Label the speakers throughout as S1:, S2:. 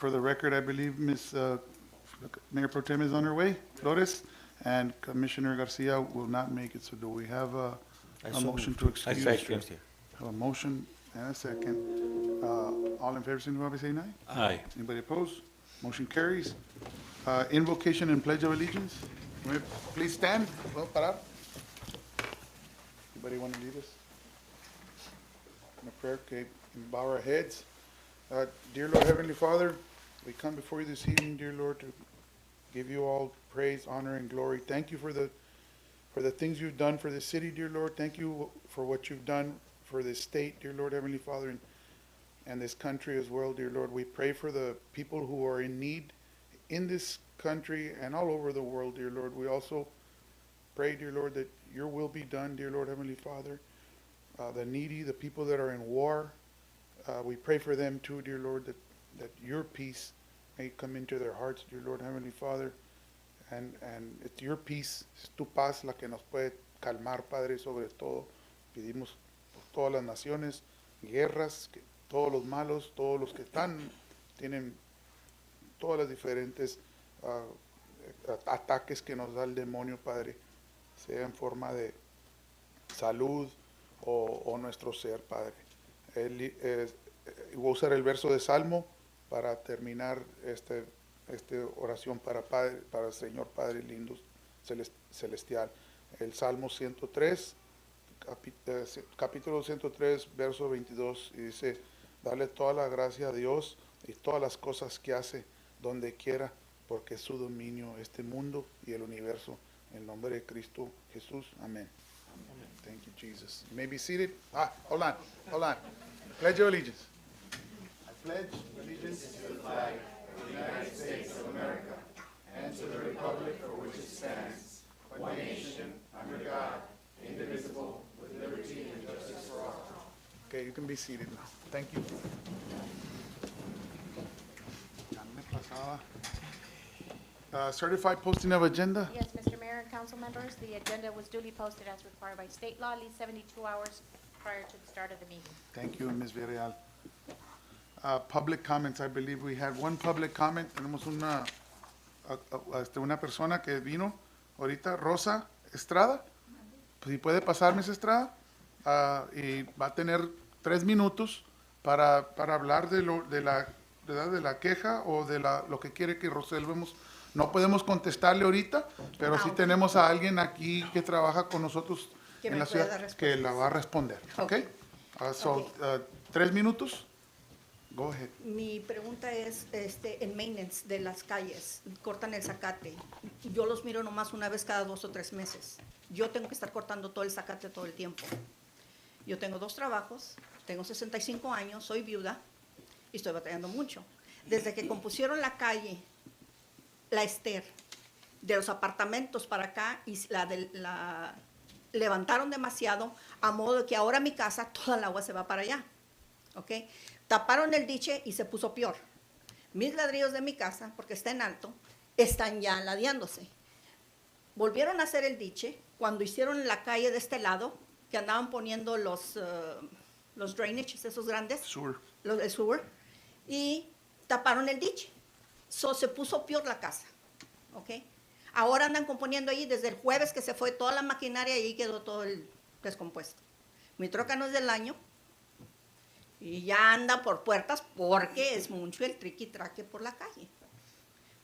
S1: For the record, I believe Ms. Mayor Pro Tem is on her way, Flores, and Commissioner Garcia will not make it. So do we have a motion to excuse?
S2: I second.
S1: Have a motion and a second. All in favor, signify by saying aye.
S2: Aye.
S1: Anybody opposed? Motion carries. Invocation and Pledge of Allegiance. May we please stand. Well, parar. Anybody want to lead us in a prayer? Okay, and bow our heads. Dear Lord, Heavenly Father, we come before you this evening, dear Lord, to give you all praise, honor, and glory. Thank you for the things you've done for the city, dear Lord. Thank you for what you've done for this state, dear Lord, Heavenly Father, and this country as well, dear Lord. We pray for the people who are in need in this country and all over the world, dear Lord. We also pray, dear Lord, that your will be done, dear Lord, Heavenly Father. The needy, the people that are in war, we pray for them too, dear Lord, that your peace may come into their hearts, dear Lord, Heavenly Father. And it's your peace, es tu paz la que nos puede calmar, Padre, sobre todo. Pedimos por todas las naciones, guerras, que todos los malos, todos los que tienen todas las diferentes ataques que nos da el demonio, Padre, sea en forma de salud o nuestro ser, Padre. Voy a usar el verso de Salmo para terminar esta oración para el Señor Padre lindo celestial. El Salmo 103, capítulo 103, verso 22, y dice: dale toda la gracia a Dios y todas las cosas que hace donde quiera, porque es su dominio este mundo y el universo. En nombre de Cristo Jesús. Amén. Thank you, Jesus. You may be seated. Hold on. Pledge your allegiance. I pledge allegiance to the flag of the United States of America and to the republic for which it stands, one nation, under God, indivisible, with liberty and justice for all. Okay, you can be seated now. Thank you. Certified posting of agenda.
S3: Yes, Mr. Mayor and council members, the agenda was duly posted as required by state law, at least 72 hours prior to the start of the meeting.
S1: Thank you, Ms. Villarreal. Public comments, I believe we had one public comment. Tenemos una persona que vino ahorita, Rosa Estrada. Si puede pasar, Ms. Estrada, y va a tener 3 minutos para hablar de la queja o de lo que quiere que resolvemos. No podemos contestarle ahorita, pero sí tenemos a alguien aquí que trabaja con nosotros en la ciudad que la va a responder. ¿Ok? 3 minutos. Go ahead.
S4: Mi pregunta es, en maintenance de las calles, cortan el zacate. Yo los miro nomás una vez cada 2 o 3 meses. Yo tengo que estar cortando todo el zacate todo el tiempo. Yo tengo 2 trabajos, tengo 65 años, soy viuda y estoy batallando mucho. Desde que compusieron la calle, la Esther, de los apartamentos para acá, y la levantaron demasiado, a modo que ahora mi casa, toda el agua se va para allá. ¿Ok? Taparon el diche y se puso peor. Mis ladrillos de mi casa, porque está en alto, están ya ladeándose. Volvieron a hacer el diche cuando hicieron la calle de este lado, que andaban poniendo los drainages, esos grandes, el sewer, y taparon el diche. Se puso peor la casa. ¿Ok? Ahora andan componiendo ahí desde el jueves que se fue toda la maquinaria y ahí quedó todo el descompuesto. Mi troca no es del año. Y ya anda por puertas porque es mucho el triqui-traque por la calle.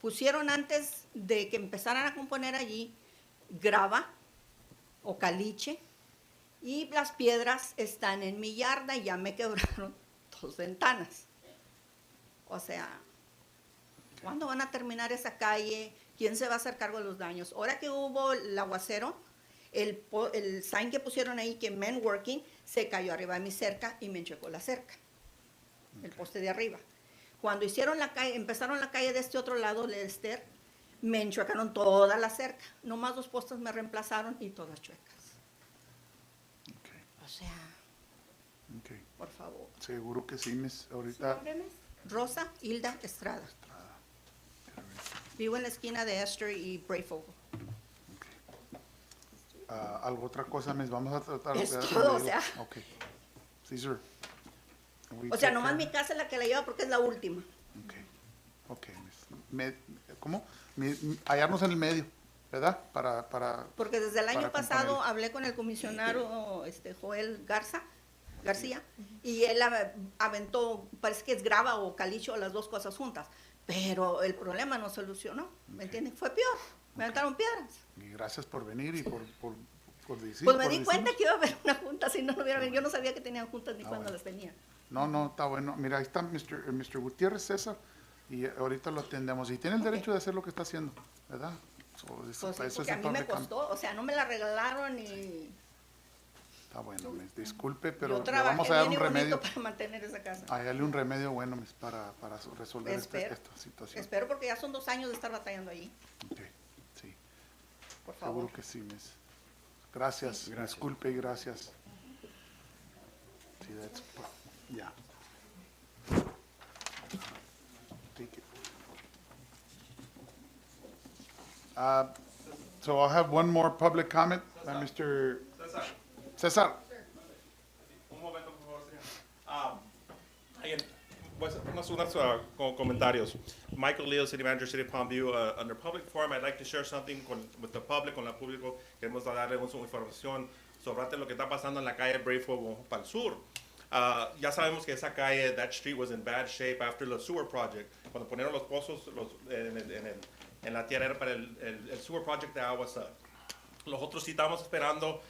S4: Pusieron antes de que empezaran a componer allí grava o caliche y las piedras están en mi yarda y ya me quebraron 2 ventanas. O sea, ¿cuándo van a terminar esa calle? ¿Quién se va a hacer cargo de los daños? Ahora que hubo el aguacero, el sign que pusieron ahí, que men working, se cayó arriba de mi cerca y me enchecó la cerca, el poste de arriba. Cuando hicieron la calle, empezaron la calle de este otro lado, de Esther, me enchuecaron toda la cerca. Nomás 2 postes me reemplazaron y todas chuecas.
S1: Okay.
S4: O sea, por favor.
S1: Seguro que sí, Miss. Ahorita.
S4: Rosa Hilda Estrada. Vivo en la esquina de Esther y Brayfogle.
S1: ¿Algo otra cosa, Miss? Vamos a tratar
S4: Es todo, o sea.
S1: Okay. Sí, sir.
S4: O sea, nomás mi casa es la que la lleva porque es la última.
S1: Okay. Ok, ¿cómo? Hallarnos en el medio, ¿verdad?
S4: Porque desde el año
S1: para
S4: pasado
S1: componer.
S4: hablé con el comisionado Joel García, y él aventó, parece que es grava o caliche, las dos cosas juntas, pero el problema no solucionó, ¿me entiendes? Fue peor, me aventaron piedras.
S1: Y gracias por venir y por decir.
S4: Pues me
S1: por
S4: di
S1: decirnos.
S4: cuenta que iba a haber una junta, si no, no hubiera venido. Yo no sabía que tenían juntas ni
S1: Ah,
S4: cuándo
S1: bueno.
S4: las tenían.
S1: No, está bueno. Mira, ahí está Mr. Gutiérrez César y ahorita lo atendemos. Y tiene el derecho de hacer lo que está haciendo, ¿verdad?
S4: Pues sí,
S1: Eso es
S4: porque a
S1: el
S4: mí me
S1: public comment.
S4: costó, o sea, no me la regalaron y
S1: Está bueno, disculpe,
S4: yo
S1: pero le
S4: trabajé
S1: vamos a dar
S4: bien
S1: un
S4: y bonito
S1: remedio.
S4: para mantener esa casa.
S1: A darle un remedio bueno para resolver
S4: Espero.
S1: esta situación.
S4: Espero, porque ya son 2 años de estar batallando allí,
S1: Ok, sí,
S4: por favor.
S1: seguro que sí, Miss. Gracias, disculpe y gracias. Sí, yeah. Take it. So I'll have one more public comment by Mr. Cesar.
S2: Un momento, por favor, señor. Again, comentarios. Michael Leo, City Manager, City of Palmview. Under public forum, I'd like to share something with the public, con el público. Queremos darle una información sobre lo que está pasando en la calle Brave Fuego para el sur. Ya sabemos que esa calle, that street was in bad shape after the sewer project. Cuando ponieron los pozos en la tierra para el sewer project de agua. Nosotros sí estábamos esperando.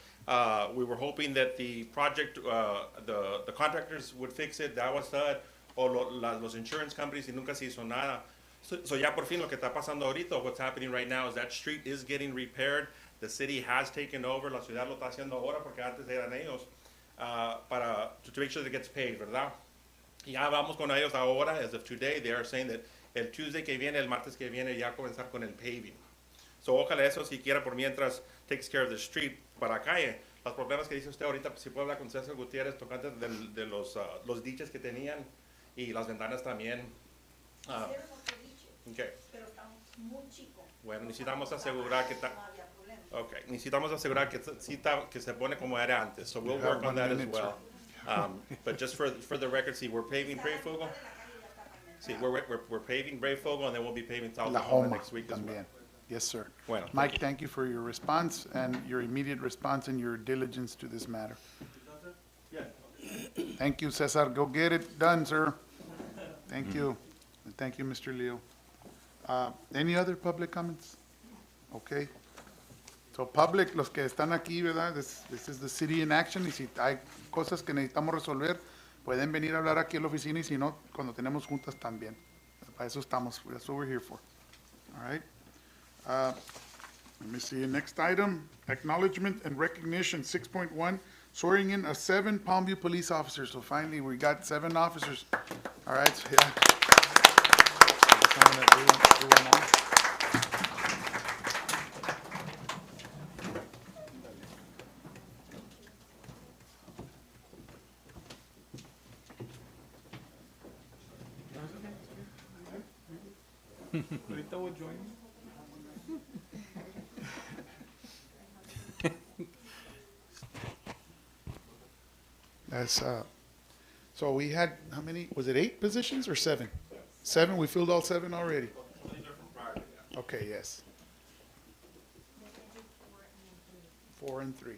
S2: We were hoping that the project, the contractors would fix it, the agua stud, o los insurance companies, y nunca se hizo nada. So ya por fin lo que está pasando ahorita, what's happening right now is that street is getting repaired. The city has taken over, la ciudad lo está haciendo ahora porque antes eran ellos, to make sure that it gets paid, ¿verdad? Y ya vamos con ellos ahora, as of today, they are saying that el Tuesday que viene, el martes que viene, ya comenzar con el paving. So ojalá eso siquiera por mientras takes care of the street para la calle. Los problemas que dice usted ahorita, pues, si puede hablar con César Gutiérrez tocante de los diches que tenían y las ventanas también. Okay.
S4: Pero estamos muy chicos.
S2: Bueno, necesitamos asegurar necesitamos asegurar que se pone como era antes. So we'll work on that as well. But just for the record, see, we're paving Brave Fogo. See, we're paving Brave Fogo, and then we'll be paving South
S1: La
S2: Lahoma
S1: Homa
S2: next week as well.
S1: también. Yes, sir.
S2: Bueno,
S1: Mike, thank you for your response and your immediate response and your diligence to this matter.
S2: Yeah.
S1: Thank you, Cesar. Go get it done, sir. Thank you. And thank you, Mr. Leo. Any other public comments? Okay. So public, los que están aquí, ¿verdad? This is the city in action. Y si hay cosas que necesitamos resolver, pueden venir a hablar aquí en la oficina, y si no, cuando tenemos juntas también. Para eso estamos. That's what we're here for. All right. Let me see, next item, acknowledgement and recognition, 6.1, swearing in of 7 Palmview police officers. So finally, we got 7 officers. All right, so yeah. Someone that do them all.
S5: Ahorita voy join.
S1: That's, so we had, how many, was it 8 positions or 7? 7, we filled all 7 already? Okay, yes. 4 and 3.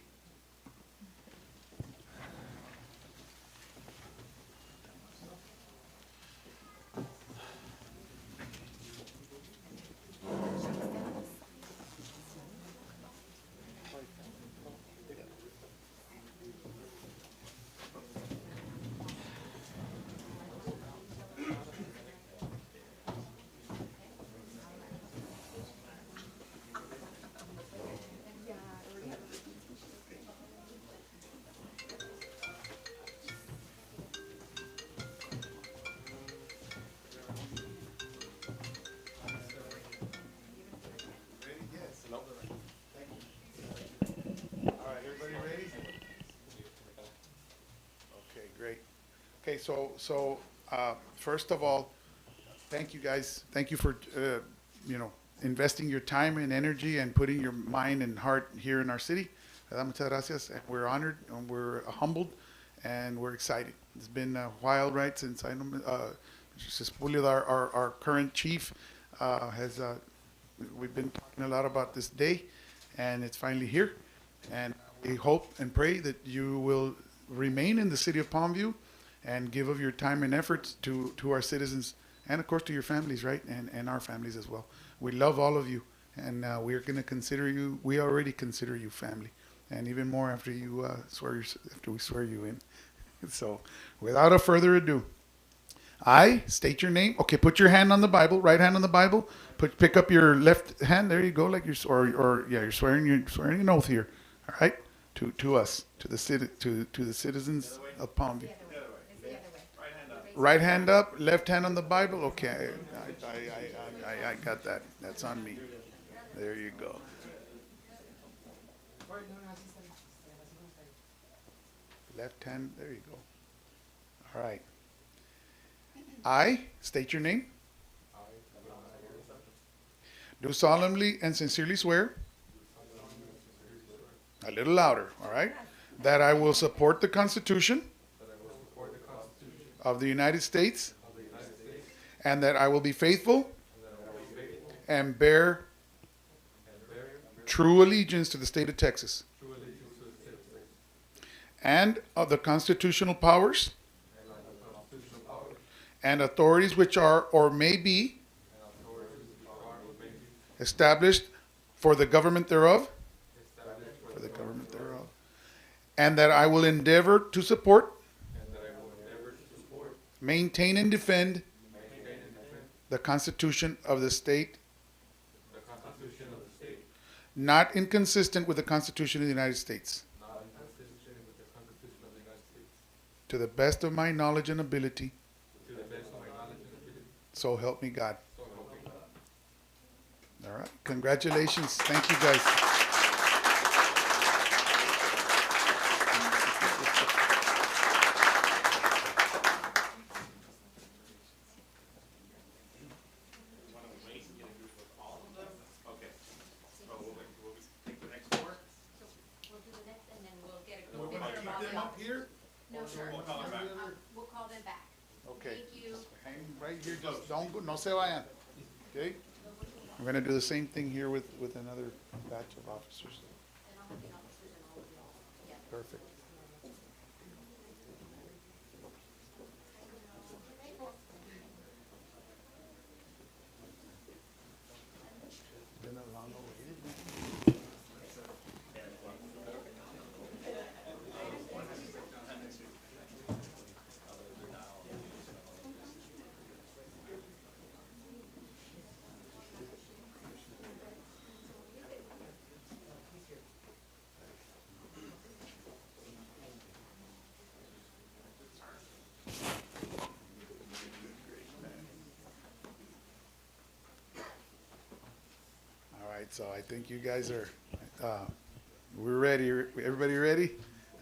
S1: Great. Okay, so first of all, thank you guys. Thank you for, investing your time and energy and putting your mind and heart here in our city. ¿Verdad? Muchas gracias. And we're honored and we're humbled and we're excited. It's been a while, right, since Sepulveda, our current chief, we've been talking a lot about this day, and it's finally here. And we hope and pray that you will remain in the city of Palmview and give of your time and efforts to our citizens and, of course, to your families, right? And our families as well. We love all of you, and we're going to consider you, we already consider you family, and even more after you after we swear you in. So, without a further ado, I state your name. Okay, put your hand on the Bible, right hand on the Bible. Pick up your left hand. There you go, like you're swearing an oath here. All right, to us, to the citizens of Palmview.
S3: It's the other way.
S1: Right hand up, left hand on the Bible. Okay, I got that. That's on me. There you go. Left hand. There you go. All right. I state your name. Do solemnly and sincerely swear. A little louder, all right? That I will support the Constitution of the United States, and that I will be faithful and bear true allegiance to the state of Texas and of the constitutional powers and authorities which are or may be established for the government thereof, and that I will endeavor to support, maintain, and defend the Constitution of the state, not inconsistent with the Constitution of the United States, to the best of my knowledge and ability. So help me God. All right. Congratulations. Thank you, guys.
S2: Okay. So we'll take the next four.
S3: We'll do the next, and then we'll get a
S1: We're
S3: group
S1: going to
S3: picture of all
S1: keep them
S3: of
S1: up here?
S3: No, sir.
S2: We'll call it back.
S3: We'll call them back.
S1: Okay.
S3: Thank you.
S1: Hang right here. Just don't go, no se vayan. Okay? We're going to do the same thing here with another batch of officers.
S3: And I'll have the officers and all of you all. Yeah.
S1: Perfect. Been a long way. All right, so I think you guys are, we're ready. Everybody ready?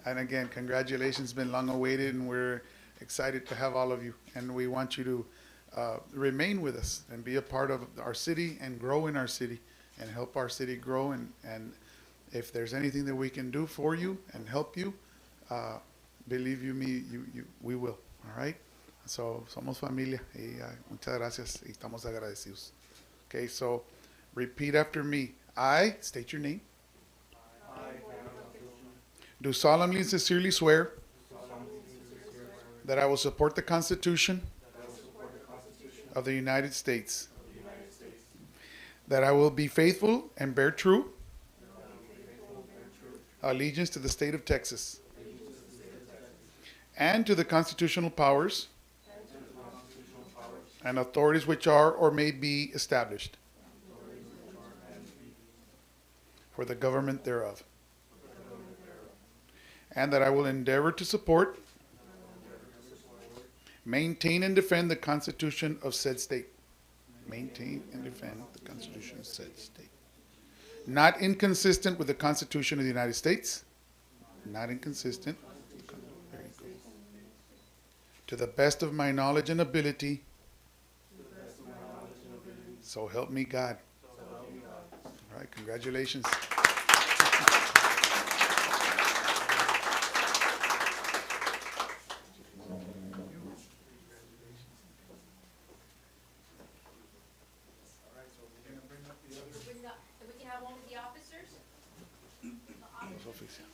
S1: And again, congratulations. It's been long awaited, and we're excited to have all of you. And we want you to remain with us and be a part of our city and grow in our city and help our city grow. And if there's anything that we can do for you and help you, believe you me, we will. All right? So, somos familia. Y muchas gracias. Y estamos agradecidos. Okay, so repeat after me. I state your name. Do solemnly and sincerely swear that I will support the Constitution of the United States, that I will be faithful and bear true allegiance to the state of Texas and to the constitutional powers and authorities which are or may be established for the government thereof, and that I will endeavor to support, maintain, and defend the Constitution of said state. Maintain and defend the Constitution of said state. Not inconsistent with the Constitution of the United States. Not inconsistent. There you go. To the best of my knowledge and ability. So help me God. All right, congratulations. Vamos, oficial.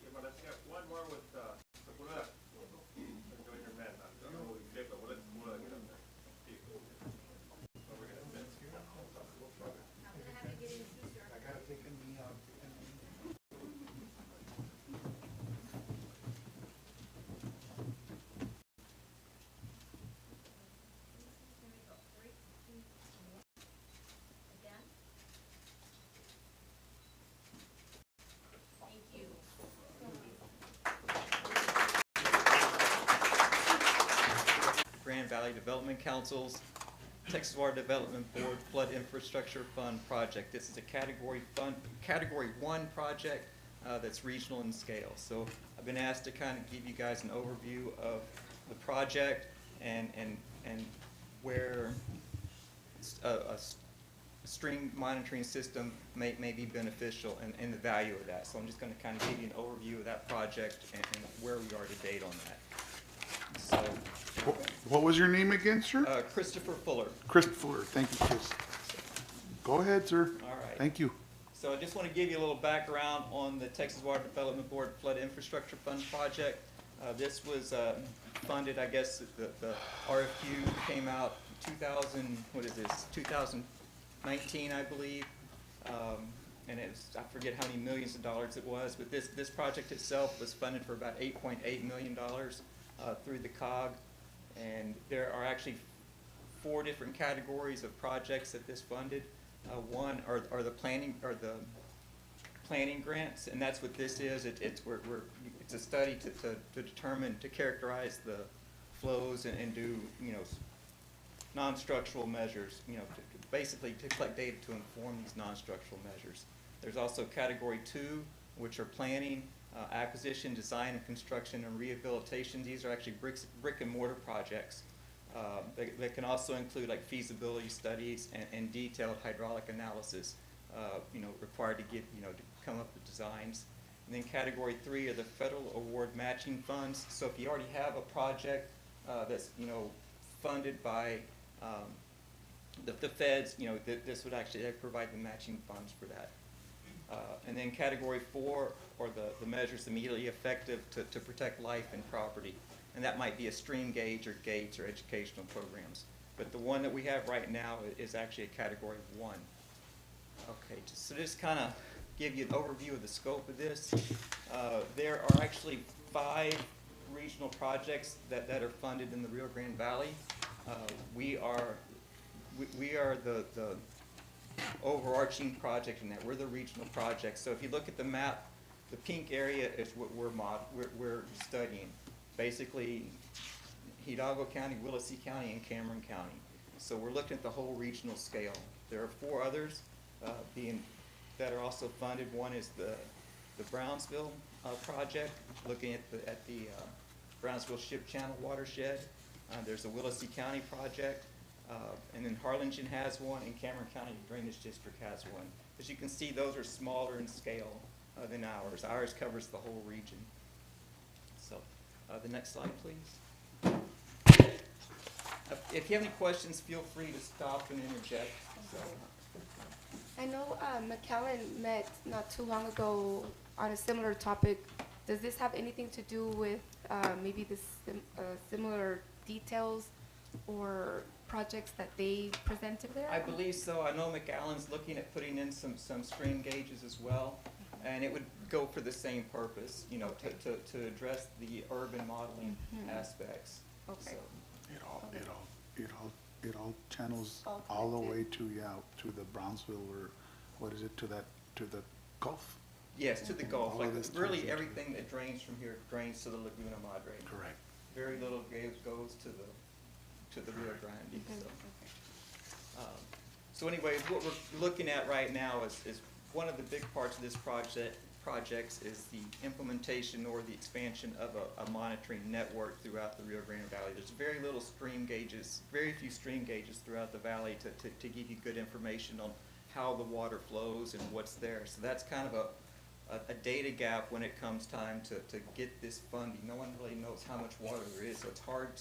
S2: Yeah, but let's get one more with, Sakura. Join your man. I don't know what we did, but we'll let Sakura get up there. See where we're gonna fit.
S1: I gotta take a knee out.
S6: Grand Valley Development Council's Texas Water Development Board Flood Infrastructure Fund project. This is a Category 1 project that's regional in scale. So I've been asked to kind of give you guys an overview of the project and where a stream monitoring system may be beneficial and the value of that. So I'm just going to kind of give you an overview of that project and where we are to date on that. So,
S1: What was your name again, sir?
S6: Christopher Fuller.
S1: Chris Fuller. Thank you, Chris. Go ahead, sir.
S6: All right.
S1: Thank you.
S6: So I just want to give you a little background on the Texas Water Development Board Flood Infrastructure Fund project. This was funded, I guess, the RFQ came out 2019, I believe. And it was, I forget how many millions of dollars it was, but this project itself was funded for about $8.8 million through the COG. And there are actually 4 different categories of projects that this funded. One are the planning grants, and that's what this is. It's a study to determine, to characterize the flows and do, you know, non-structural measures, you know, basically to collect data to inform these non-structural measures. There's also Category 2, which are planning, acquisition, design, and construction, and rehabilitation. These are actually brick and mortar projects. They can also include like feasibility studies and detailed hydraulic analysis, you know, required to get, you know, to come up with designs. And then Category 3 are the federal award matching funds. So if you already have a project that's, you know, funded by the feds, you know, this would actually provide the matching funds for that. And then Category 4 are the measures immediately effective to protect life and property. And that might be a stream gauge or gates or educational programs. But the one that we have right now is actually a Category 1. Okay, so just kind of give you an overview of the scope of this. There are actually 5 regional projects that are funded in the Rio Grande Valley. We are the overarching project in that. We're the regional project. So if you look at the map, the pink area is what we're studying. Basically, Hidalgo County, Willacy County, and Cameron County. So we're looking at the whole regional scale. There are 4 others that are also funded. One is the Brownsville project, looking at the Brownsville Ship Channel watershed. There's a Willacy County project, and then Harlingen has one, and Cameron County Drainage District has one. As you can see, those are smaller in scale than ours. Ours covers the whole region. So, the next slide, please. If you have any questions, feel free to stop and interject. So,
S7: I know McAllen met not too long ago on a similar topic Does this have anything to do with maybe similar details or projects that they presented there?
S6: I believe so. I know McAllen's looking at putting in some stream gauges as well, and it would go for the same purpose, you know, to address the urban modeling aspects.
S7: Okay.
S6: So,
S1: It all channels
S3: All
S1: all the
S3: connected.
S1: way to the Brownsville, or what is it, to the Gulf?
S6: yes, to the Gulf,
S1: All
S6: like
S1: of this ties
S6: really
S1: into-
S6: everything that drains from here drains to the Laguna Madre.
S1: Correct.
S6: Very little goes to the Rio Grande, so. So anyways, what we're looking at right now is one of the big parts of this projects is the implementation or the expansion of a monitoring network throughout the Rio Grande Valley. There's very little stream gauges, very few stream gauges throughout the valley to give you good information on how the water flows and what's there. So that's kind of a data gap when it comes time to get this funding. No one really knows how much water there is, so it's hard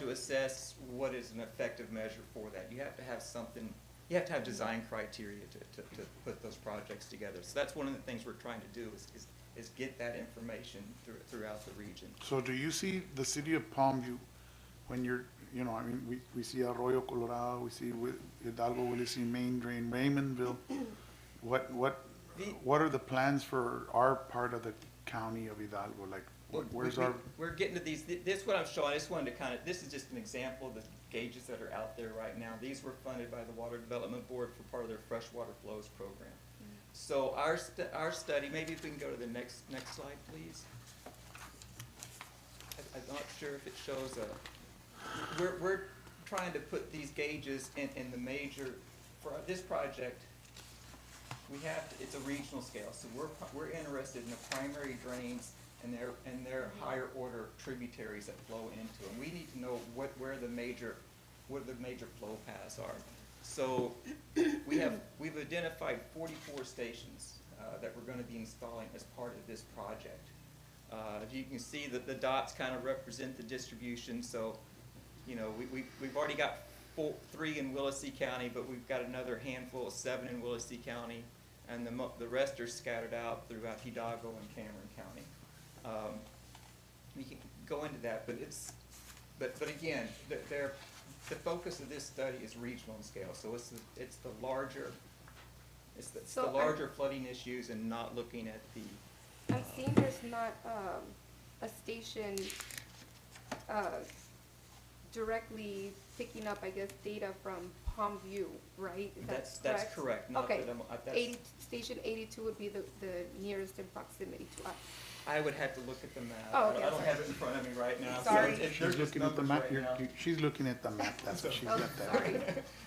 S6: to assess what is an effective measure for that. You have to have something, you have to have design criteria to put those projects together. So that's one of the things we're trying to do is get that information throughout the region.
S1: So do you see the city of Palmview, when you're, you know, I mean, we see Arroyo Colorado, we see Hidalgo, we see Main Drain, Raymondville. What are the plans for our part of the county of Hidalgo? Like, where's our,
S6: We're getting to these, this what I'm showing, I just wanted to kind of, this is just an example of the gauges that are out there right now. These were funded by the Water Development Board for part of their freshwater flows program. So our study, maybe if we can go to the next slide, please. I'm not sure if it shows we're trying to put these gauges in the major, for this project, it's a regional scale, so we're interested in the primary drains and their higher order tributaries that flow into them. We need to know where the major flow paths are. So we've identified 44 stations that we're going to be installing as part of this project. As you can see, that the dots kind of represent the distribution. So, you know, we've already got 3 in Willacy County, but we've got another handful of 7 in Willacy County, and the rest are scattered out throughout Hidalgo and Cameron County. We can go into that, but again, the focus of this study is regional in scale. So it's the larger flooding issues and not looking at the.
S7: I'm seeing there's not a station directly picking up, I guess, data from Palmview, right? Is that
S6: That's correct. Not
S7: Okay.
S6: that that's-
S7: Station 82 would be the nearest in proximity to us.
S6: I would have to look at the map.
S7: Oh, okay,
S6: I don't
S7: sorry.
S6: have it in front of me right now. so
S7: Sorry.
S6: they're
S1: she's
S6: just
S1: looking at the
S6: numbers
S1: map,
S6: right now.
S1: she's looking at the map, that's what she's
S7: Oh,
S1: got that.
S7: sorry.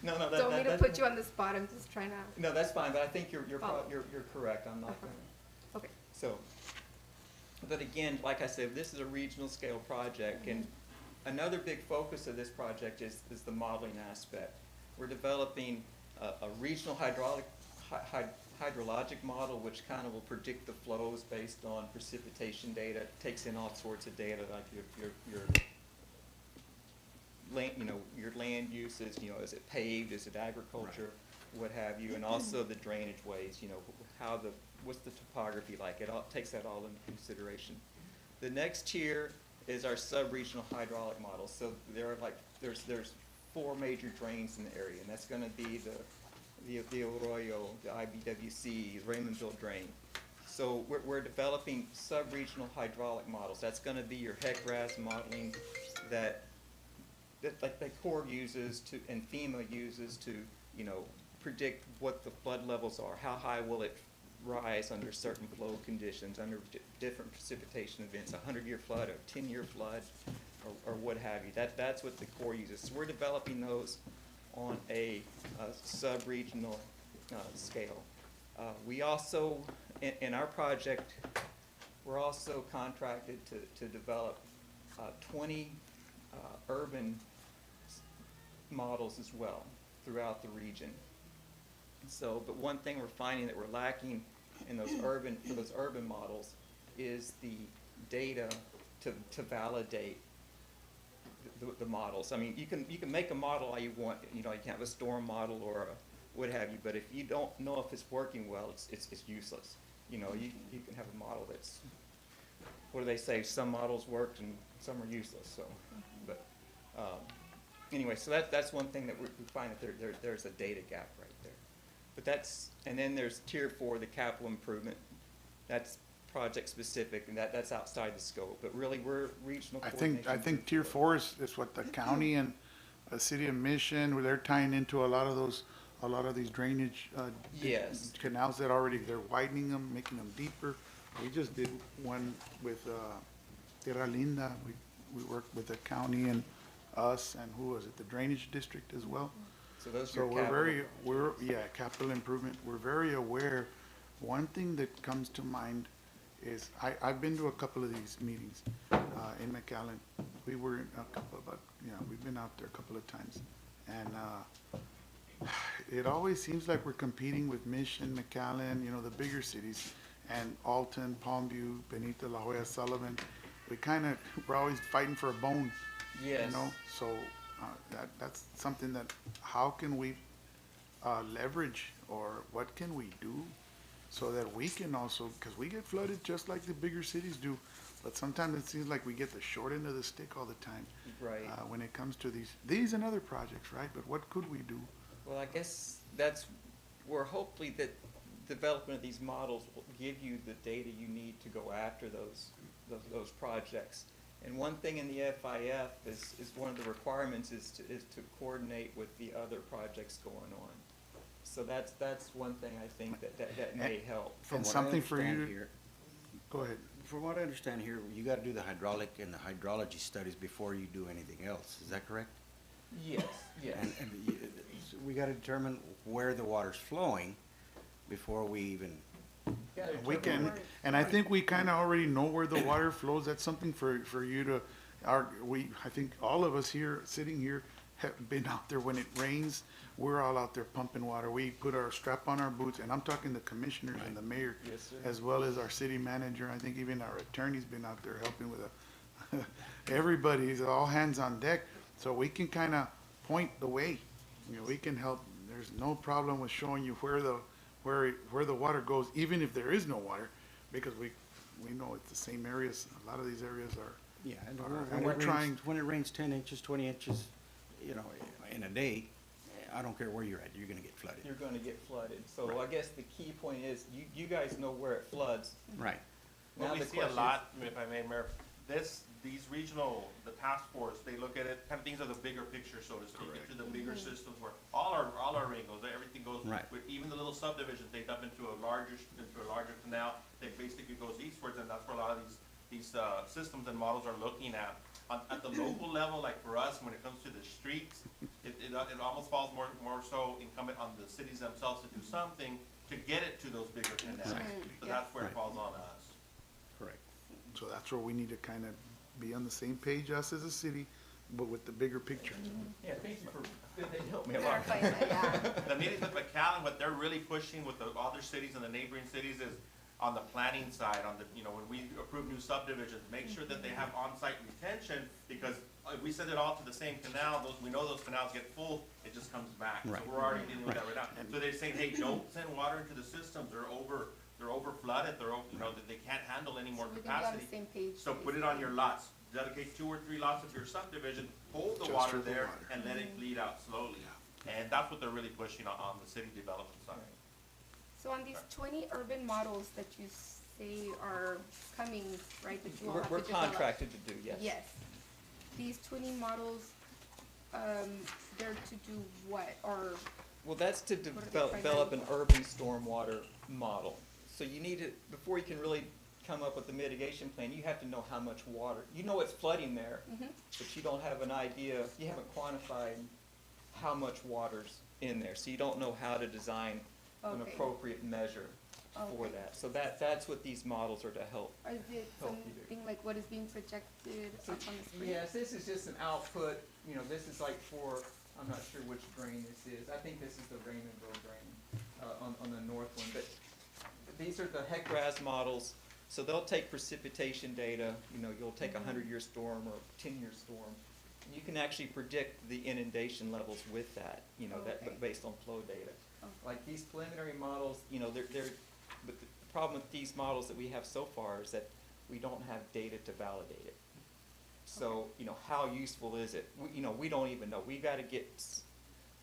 S6: No,
S7: Don't mean to put you on the spot, I'm just trying to,
S6: No, that's fine, but I think you're
S7: Follow.
S6: correct. I'm not
S7: Uh-huh.
S6: gonna.
S7: okay.
S6: So, but again, like I said, this is a regional scale project, and another big focus of this project is the modeling aspect. We're developing a regional hydrologic model, which kind of will predict the flows based on precipitation data. It takes in all sorts of data, like your land, you know, your land uses, you know, is it paved, is it agriculture, what have you, and also the drainage ways, you know, what's the topography like? It all takes that all into consideration. The next tier is our sub-regional hydraulic model. So there are there's 4 major drains in the area, and that's going to be the Arroyo, the IBWC, the Raymondville drain. So we're developing sub-regional hydraulic models. That's going to be your HEC-RAS modeling that Corps uses to, and FEMA uses to, you know, predict what the flood levels are. How high will it rise under certain flow conditions, under different precipitation events, a 100-year flood, a 10-year flood, or what have you. That's what the Corps uses. So we're developing those on a sub-regional scale. We also, in our project, we're also contracted to develop 20 urban models as well throughout the region. So, but one thing we're finding that we're lacking in those urban models is the data to validate the models. I mean, you can make a model all you want. You know, you can have a storm model or a what have you, but if you don't know if it's working well, it's useless. You know, you can have a model that's, what do they say, some models worked and some are useless, so, but, anyway, so that's one thing that we find that there's a data gap right there. But that's, and then there's tier 4, the capital improvement. That's project specific, and that's outside the scope, but really we're regional
S1: I
S6: coordination.
S1: think tier 4 is what the county and the city of Mission, where they're tying into a lot of these drainage,
S6: Yes.
S1: canals that already, they're widening them, making them deeper. We just did one with, Tierra Linda. We worked with the county and us, and who was it, the drainage district as well.
S6: So those
S1: So
S6: are your capital.
S1: capital improvement, we're very aware. One thing that comes to mind is, I've been to a couple of these meetings, in McAllen. We were in a couple, but, we've been out there a couple of times. And, it always seems like we're competing with Mission, McAllen, the bigger cities, and Alton, Palmview, Benito, La Joya, Sullivan. We're always fighting for a bone.
S6: Yes.
S1: So that's something that, how can we leverage, or what can we do so that we can also, because we get flooded just like the bigger cities do, but sometimes it seems like we get the short end of the stick all the time.
S6: Right.
S1: When it comes to these and other projects, right? But what could we do?
S6: Well, I guess that's where hopefully that development of these models will give you the data you need to go after those projects. And one thing in the FIF is one of the requirements is to coordinate with the other projects going on. So that's one thing I think that may help.
S1: And something for you to, go ahead.
S8: From what I understand here, you gotta do the hydraulic and the hydrology studies before you do anything else, is that correct?
S6: Yes, yes.
S8: So we gotta determine where the water's flowing before we even,
S1: We can, and I think we kind of already know where the water flows. That's something for you to, I think all of us here, sitting here, have been out there when it rains. We're all out there pumping water. We put our strap on our boots, and I'm talking the commissioners and the mayor,
S6: Yes, sir.
S1: as well as our city manager. I think even our attorney's been out there helping with everybody's all hands on deck. So we can kind of point the way. We can help. There's no problem with showing you where the water goes, even if there is no water, because we know it's the same areas. A lot of these areas are.
S8: yeah, and
S1: And we're trying.
S8: when it rains 10 inches, 20 inches, in a day, I don't care where you're at, you're gonna get flooded.
S6: You're gonna get flooded. So I guess the key point is, you guys know where it floods.
S8: Right.
S2: What
S6: Now
S2: we
S6: the
S2: see a
S6: question
S2: lot, if I may, Mayor, these regional, the task force, they look at it, kind of things of the bigger picture, so to speak, into the bigger systems where all our rain goes, everything goes,
S8: Right.
S2: with even the little subdivisions, they dump into a larger canal, that basically goes eastwards, and that's where a lot of these systems and models are looking at. At the local level, like for us, when it comes to the streets, it almost falls more so incumbent on the cities themselves to do something to get it to those bigger canals. So that's where it
S8: Right.
S2: falls on us.
S8: Correct.
S1: So that's where we need to kind of be on the same page, us as a city, but with the bigger picture.
S6: Yeah, thank you for, they helped me a lot.
S3: Clarifying that, yeah.
S2: The meetings with McAllen, what they're really pushing with the other cities and the neighboring cities is on the planning side, when we approve new subdivisions, make sure that they have on-site retention, because if we send it all to the same canal, we know those canals get full, it just comes back. So
S8: Right.
S2: we're already dealing with that right now. So they're saying, hey, don't send water into the systems, they're over flooded, that they can't handle any more
S7: So we can be on the
S2: capacity.
S7: same page.
S2: So put it on your lots, dedicate 2 or 3 lots of your subdivision, hold the
S1: Just
S2: water
S1: for the
S2: there,
S1: water.
S2: and let it bleed out slowly. And that's what they're really pushing on the city development side.
S7: So on these 20 urban models that you say are coming, right, that you all have to
S6: We're
S7: develop.
S6: contracted to do, yes.
S7: Yes. These 20 models, they're to do what, or,
S6: Well, that's to
S7: What are they
S6: develop an
S7: primarily
S6: urban stormwater model. So you need to, before you can really come up with a mitigation plan, you have to know how much water, you know it's flooding there, but you don't have an idea, you haven't quantified how much water's in there. So you don't know how to design an
S7: Okay.
S6: appropriate measure for
S7: Okay.
S6: that. So that's what these models are to help.
S7: is it
S6: Help you there.
S7: something like what is being projected
S6: So,
S7: up on the screen?
S6: yes, this is just an output, this is like for, I'm not sure which drain this is. I think this is the Raymondville drain, on the north one, but these are the HEC-RAS models. So they'll take precipitation data, you'll take a 100-year storm or 10-year storm. And you can actually predict the inundation levels with that,
S7: Okay.
S6: based on flow data.
S7: Okay.
S6: Like these preliminary models, but the problem with these models that we have so far is that we don't have data to validate it. So, you know, how useful is it? We, you know, we don't even know. We gotta get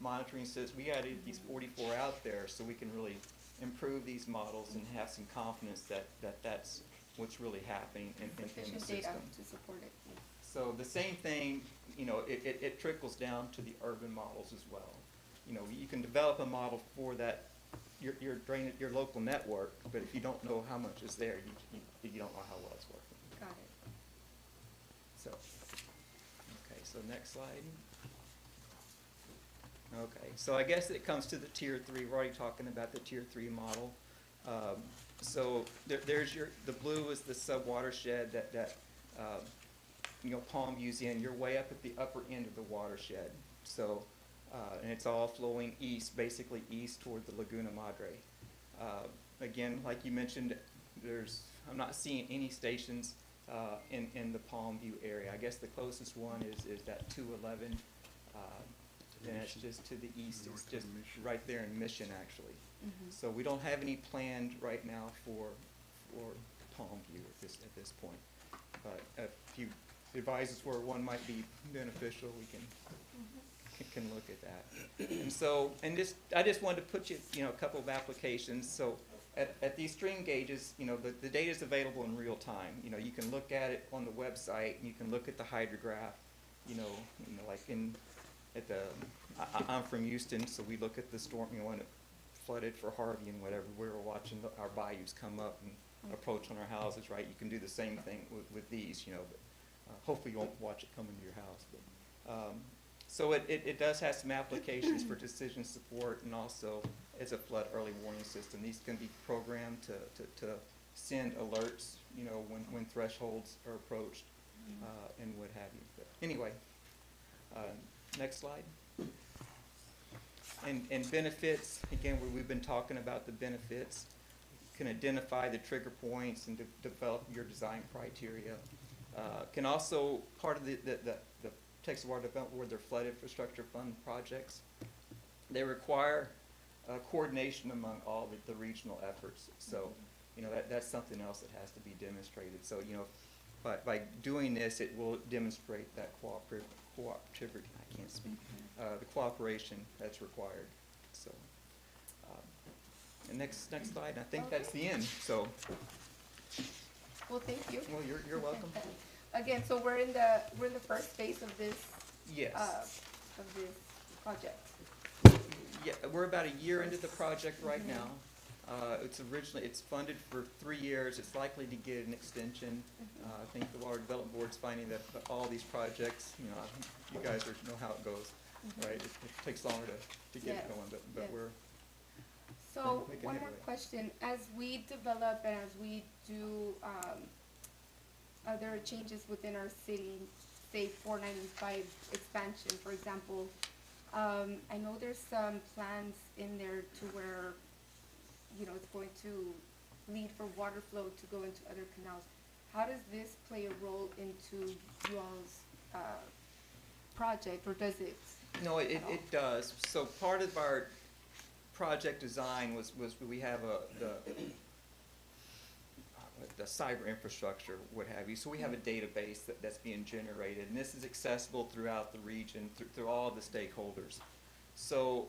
S6: monitoring systems, we gotta get these 44 out there so we can really improve these models and have some confidence that that's what's really happening in the
S7: Sufficient
S6: system.
S7: data to support it.
S6: So the same thing, you know, it trickles down to the urban models as well. You know, you can develop a model for that, your drain, your local network, but if you don't know how much is there, you don't know how well it's working.
S7: Got it.
S6: So, okay, so next slide. Okay, so I guess it comes to the tier 3. We're already talking about the tier 3 model. So there's the blue is the sub-watershed that you know, Palmview's in. You're way up at the upper end of the watershed. So, and it's all flowing east, basically east toward the Laguna Madre. Again, like you mentioned, I'm not seeing any stations in the Palmview area. I guess the closest one is that 211. And it's just to the east. It's just right there in Mission, actually. So we don't have any planned right now for Palmview at this point. But if you advise us where one might be beneficial, we can look at that. And so, I just wanted to put you know, a couple of applications. So at these stream gauges, you know, the data is available in real time. You know, you can look at it on the website, and you can look at the hydrograph. You know, like I'm from Houston, so we look at the storm, you know, when it flooded for Harvey and whatever. We were watching our bayous come up and approach on our houses, right? You can do the same thing with these, you know, but hopefully you won't watch it come into your house. But, so it does have some applications for decision support, and also as a flood early warning system. These can be programmed to send alerts, you know, when thresholds are approached, and what have you. But anyway, next slide. And benefits, again, we've been talking about the benefits. You can identify the trigger points and develop your design criteria. Can also, part of the Texas Water Development Board, their flood infrastructure fund projects, they require coordination among all the regional efforts. So, you know, that's something else that has to be demonstrated. So, you know, by doing this, it will demonstrate that cooperativity, I can't speak, the cooperation that's required. So, and next slide, I think that's the end. So,
S7: Well, thank you.
S6: well, you're welcome.
S7: Again, so we're in the first phase of this
S6: Yes.
S7: Project.
S6: Yeah, we're about a year into the project right now. It's funded for 3 years. It's likely to get an extension. I think the Water Development Board's finding that all these projects, you know, you guys know how it goes, right? It takes longer to get it
S7: Yes,
S6: going, but
S7: yes.
S6: we're
S7: So
S6: making
S7: one more
S6: headway.
S7: question. As we develop and as we do other changes within our city, say 495 expansion, for example, I know there's some plans in there to where, you know, it's going to lead for water flow to go into other canals. How does this play a role into you all's project, or does it?
S6: No,
S7: at all?
S6: it does. So part of our project design was we have the cyber infrastructure, what have you. So we have a database that's being generated, and this is accessible throughout the region, through all the stakeholders. So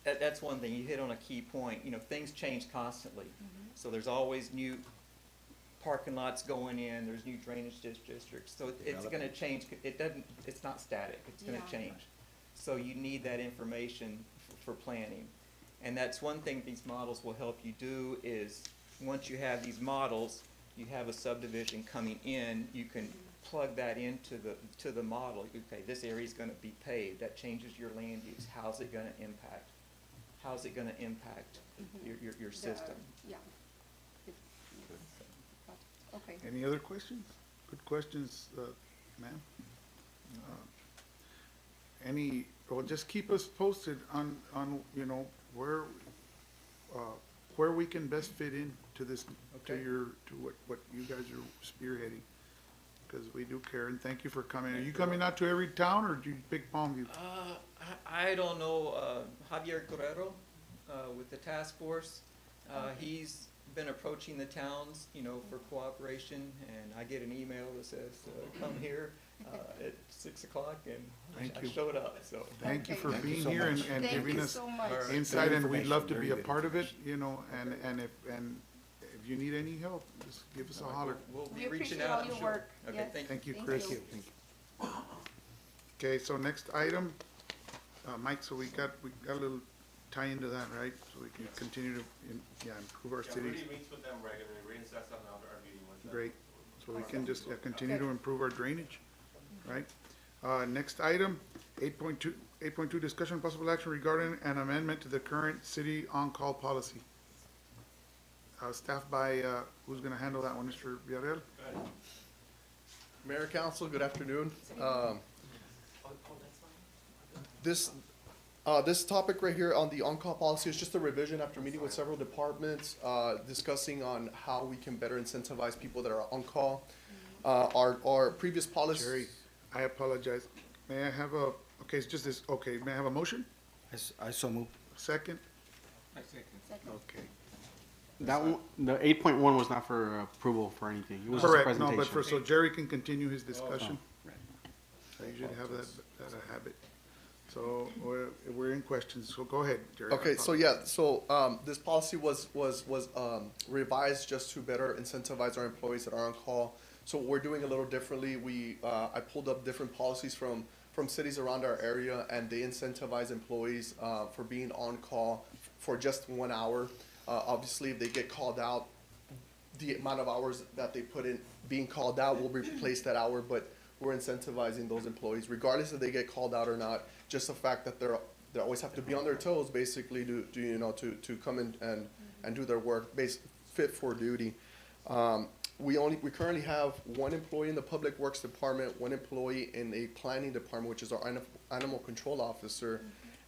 S6: that's one thing. You hit on a key point. You know, things change constantly. So there's always new parking lots going in, there's new drainage districts. So it's gonna change. It's not static, it's gonna
S7: Yeah.
S6: change. So you need that information for planning. And that's one thing these models will help you do is, once you have these models, you have a subdivision coming in, you can plug that into the model. Okay, this area is gonna be paved, that changes your land use. How's it gonna impact? How's it gonna impact your system?
S7: Yeah. Okay.
S1: Any other questions? Good questions, ma'am. Well, just keep us posted on, you know, where we can best fit in to this,
S6: Okay.
S1: to what you guys are spearheading. Because we do care, and thank you for coming. Are you coming out to every town, or do you pick Palmview?
S6: I don't know, Javier Guerrero, with the task force, he's been approaching the towns, you know, for cooperation, and I get an email that says, come here, at 6 o'clock, and
S1: Thank
S6: I
S1: you.
S6: showed up, so.
S1: Thank you for
S8: Thank you
S1: being
S8: so
S1: here and
S8: much.
S1: and
S7: Thank
S1: giving
S7: you
S1: us
S7: so much.
S6: All right.
S1: insight, and we'd
S8: information,
S1: love to
S8: very
S1: be a
S8: good
S1: part of it,
S8: information.
S1: you know, and if you need any help, just give us a holler.
S6: We'll
S7: We
S6: be reaching
S7: appreciate
S6: out,
S7: all
S6: I'm
S7: your
S6: sure.
S7: work.
S6: Okay,
S7: Yes.
S1: Thank you,
S7: Thank
S1: Chris.
S7: you.
S1: Okay, so next item, Mike, so we got a little tie into that, right? So we can continue to, improve our
S2: Yeah,
S1: cities.
S2: Rudy meets with them regularly, Rudy sets up our meeting with them.
S1: Great. So we can just continue to improve our drainage, right? Next item, 8.2, discussion and possible action regarding an amendment to the current city on-call policy. Staff by, who's gonna handle that one, Mr. Villarreal?
S5: Mayor, Council, good afternoon. This topic right here on the on-call policy is just a revision after meeting with several departments, discussing on how we can better incentivize people that are on call. Our previous policy.
S1: Jerry, I apologize. May I have okay, it's just this, okay, may I have a motion?
S8: I so move.
S1: Second?
S3: Second.
S1: Okay.
S9: That one, the 8.1 was not for approval for anything. It was just a
S1: Correct, no,
S9: presentation.
S1: but so Jerry can continue his discussion.
S9: right.
S1: I usually have that a habit. So we're in questions, so go ahead, Jerry.
S5: Okay, so yeah, so this policy was revised just to better incentivize our employees that are on call. So we're doing a little differently. I pulled up different policies from cities around our area, and they incentivize employees for being on call for just 1 hour. Obviously, if they get called out, the amount of hours that they put in being called out will replace that hour, but we're incentivizing those employees, regardless if they get called out or not. Just the fact that they always have to be on their toes, basically, to come in and do their work, fit for duty. We currently have one employee in the Public Works Department, one employee in a planning department, which is our animal control officer,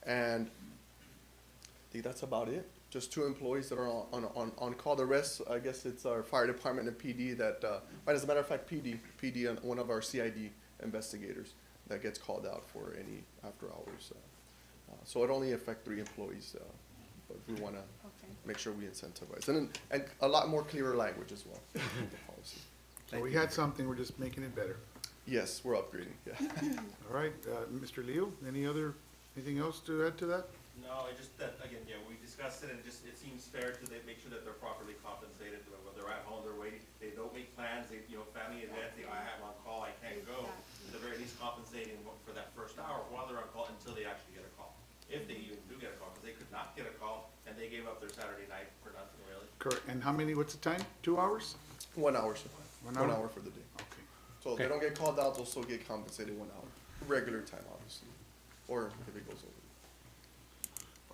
S5: and I think that's about it. Just 2 employees that are on call. The rest, I guess it's our fire department and PD that, as a matter of fact, PD and one of our CID investigators that gets called out for any after hours. So it only affect 3 employees, but we want to
S7: Okay.
S5: make sure we incentivize. And a lot more clearer language as well, the policy.
S1: So we had something, we're just making it better.
S5: Yes, we're upgrading, yeah.
S1: All right, Mr. Leo, anything else to add to that?
S2: No, it just that, again, yeah, we discussed it, and it seems fair to make sure that they're properly compensated, when they're at home, they're waiting, they don't make plans, family events, I have on call, I can't go. At the very least compensating for that first hour while they're on call until they actually get a call. If they even do get a call, because they could not get a call, and they gave up their Saturday night for nothing really.
S1: Correct, and what's the time? 2 hours?
S5: 1 hour, sir.
S1: 1
S5: 1
S1: hour?
S5: hour for the day.
S1: Okay.
S5: So if they don't get called out, they'll still get compensated 1 hour, regular time, obviously, or if it goes over.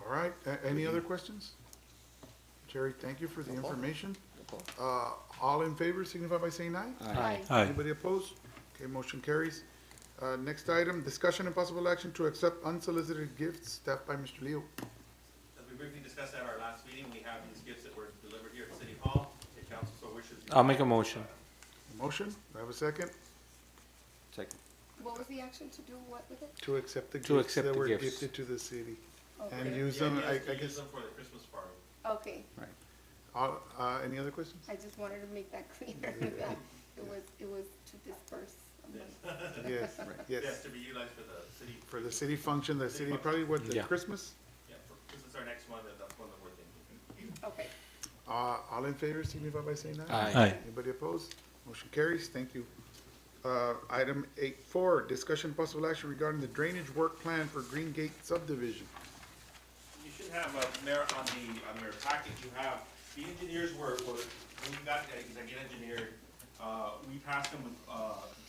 S1: All right, any other questions? Jerry, thank you for the
S5: No problem.
S1: information.
S5: No problem.
S1: All in favor, signify by saying aye.
S7: Aye.
S1: Anybody opposed? Okay, motion carries. Next item, discussion and possible action to accept unsolicited gifts, staff by Mr. Leo.
S2: As we briefly discussed at our last meeting, we have these gifts that were delivered here at City Hall, if council so wishes.
S9: I'll make a motion.
S1: Motion, do I have a second?
S8: Second.
S7: What was the action to do what with it?
S1: To accept the
S9: To
S1: gifts
S9: accept
S1: that
S9: the
S1: were
S9: gifts.
S1: gifted to the city. And
S7: Okay.
S1: use
S2: Yeah,
S1: them,
S2: yes,
S1: I
S2: to use
S1: guess,
S2: them for the Christmas party.
S7: Okay,
S1: any other questions?
S7: I just wanted to make that clear, that it was to disperse.
S1: Yes,
S2: Yes,
S1: yes.
S2: to be utilized for the city.
S1: For the city function, the city, probably what, the
S9: Yeah.
S1: Christmas?
S2: Yeah, this is our next one, that's one that we're thinking.
S7: Okay.
S1: All in favor, signify by saying aye.
S9: Aye.
S1: Anybody opposed? Motion carries, thank you. Item 8.4, discussion possible action regarding the drainage work plan for Green Gate subdivision.
S2: You should have, Mayor, on your packet, you have, the engineers when we got, get engineered, we passed them with,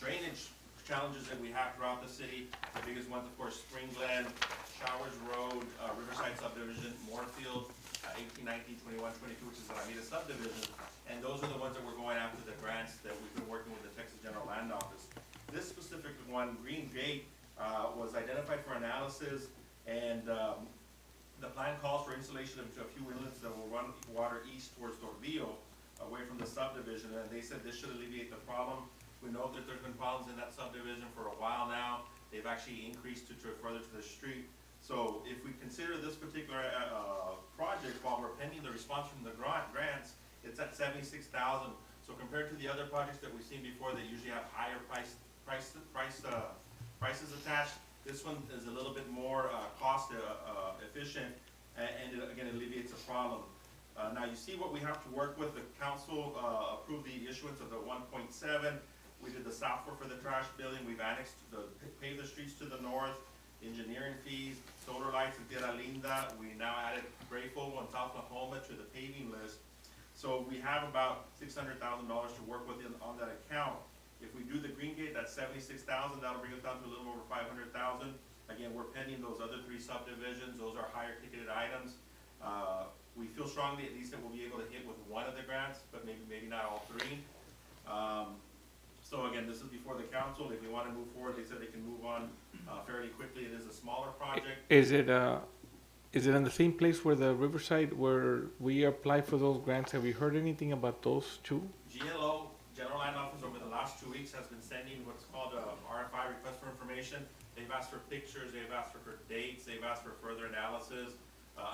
S2: drainage challenges that we have throughout the city. The biggest ones, of course, Spring Glen, Showers Road, Riverside subdivision, Moorfield, 18, 19, 21, 22, which is the Alameda subdivision. And those are the ones that we're going after the grants that we've been working with the Texas General Land Office. This specific one, Green Gate, was identified for analysis, and the plan calls for installation of a few inlets that will run water east towards Torbillo, away from the subdivision, and they said this should alleviate the problem. We know that there's been problems in that subdivision for a while now. They've actually increased to further to the street. So if we consider this particular project, while we're pending the response from the grants, it's 76,000. So compared to the other projects that we've seen before that usually have higher prices attached, this one is a little bit more cost efficient, and again, it alleviates a problem. Now you see what we have to work with. The council approved the issuance of the 1.7. We did the software for the trash billing. We've annexed paved the streets to the north, engineering fees, solar lights in Tierra Linda. We now added Gray Fogo and South Lahoma to the paving list. So we have about $600,000 to work with on that account. If we do the Green Gate, that's 76,000. That'll bring us down to a little over 500,000. Again, we're pending those other 3 subdivisions. Those are higher ticketed items. We feel strongly at least that we'll be able to hit with one of the grants, but maybe not all 3. So again, this is before the council. If they want to move forward, they said they can move on fairly quickly. It is a smaller project.
S10: Is it in the same place where the Riverside, where we applied for those grants? Have you heard anything about those two?
S2: GLO, General Land Office, over the last 2 weeks has been sending what's called a RFI, request for information. They've asked for pictures, they've asked for dates, they've asked for further analysis,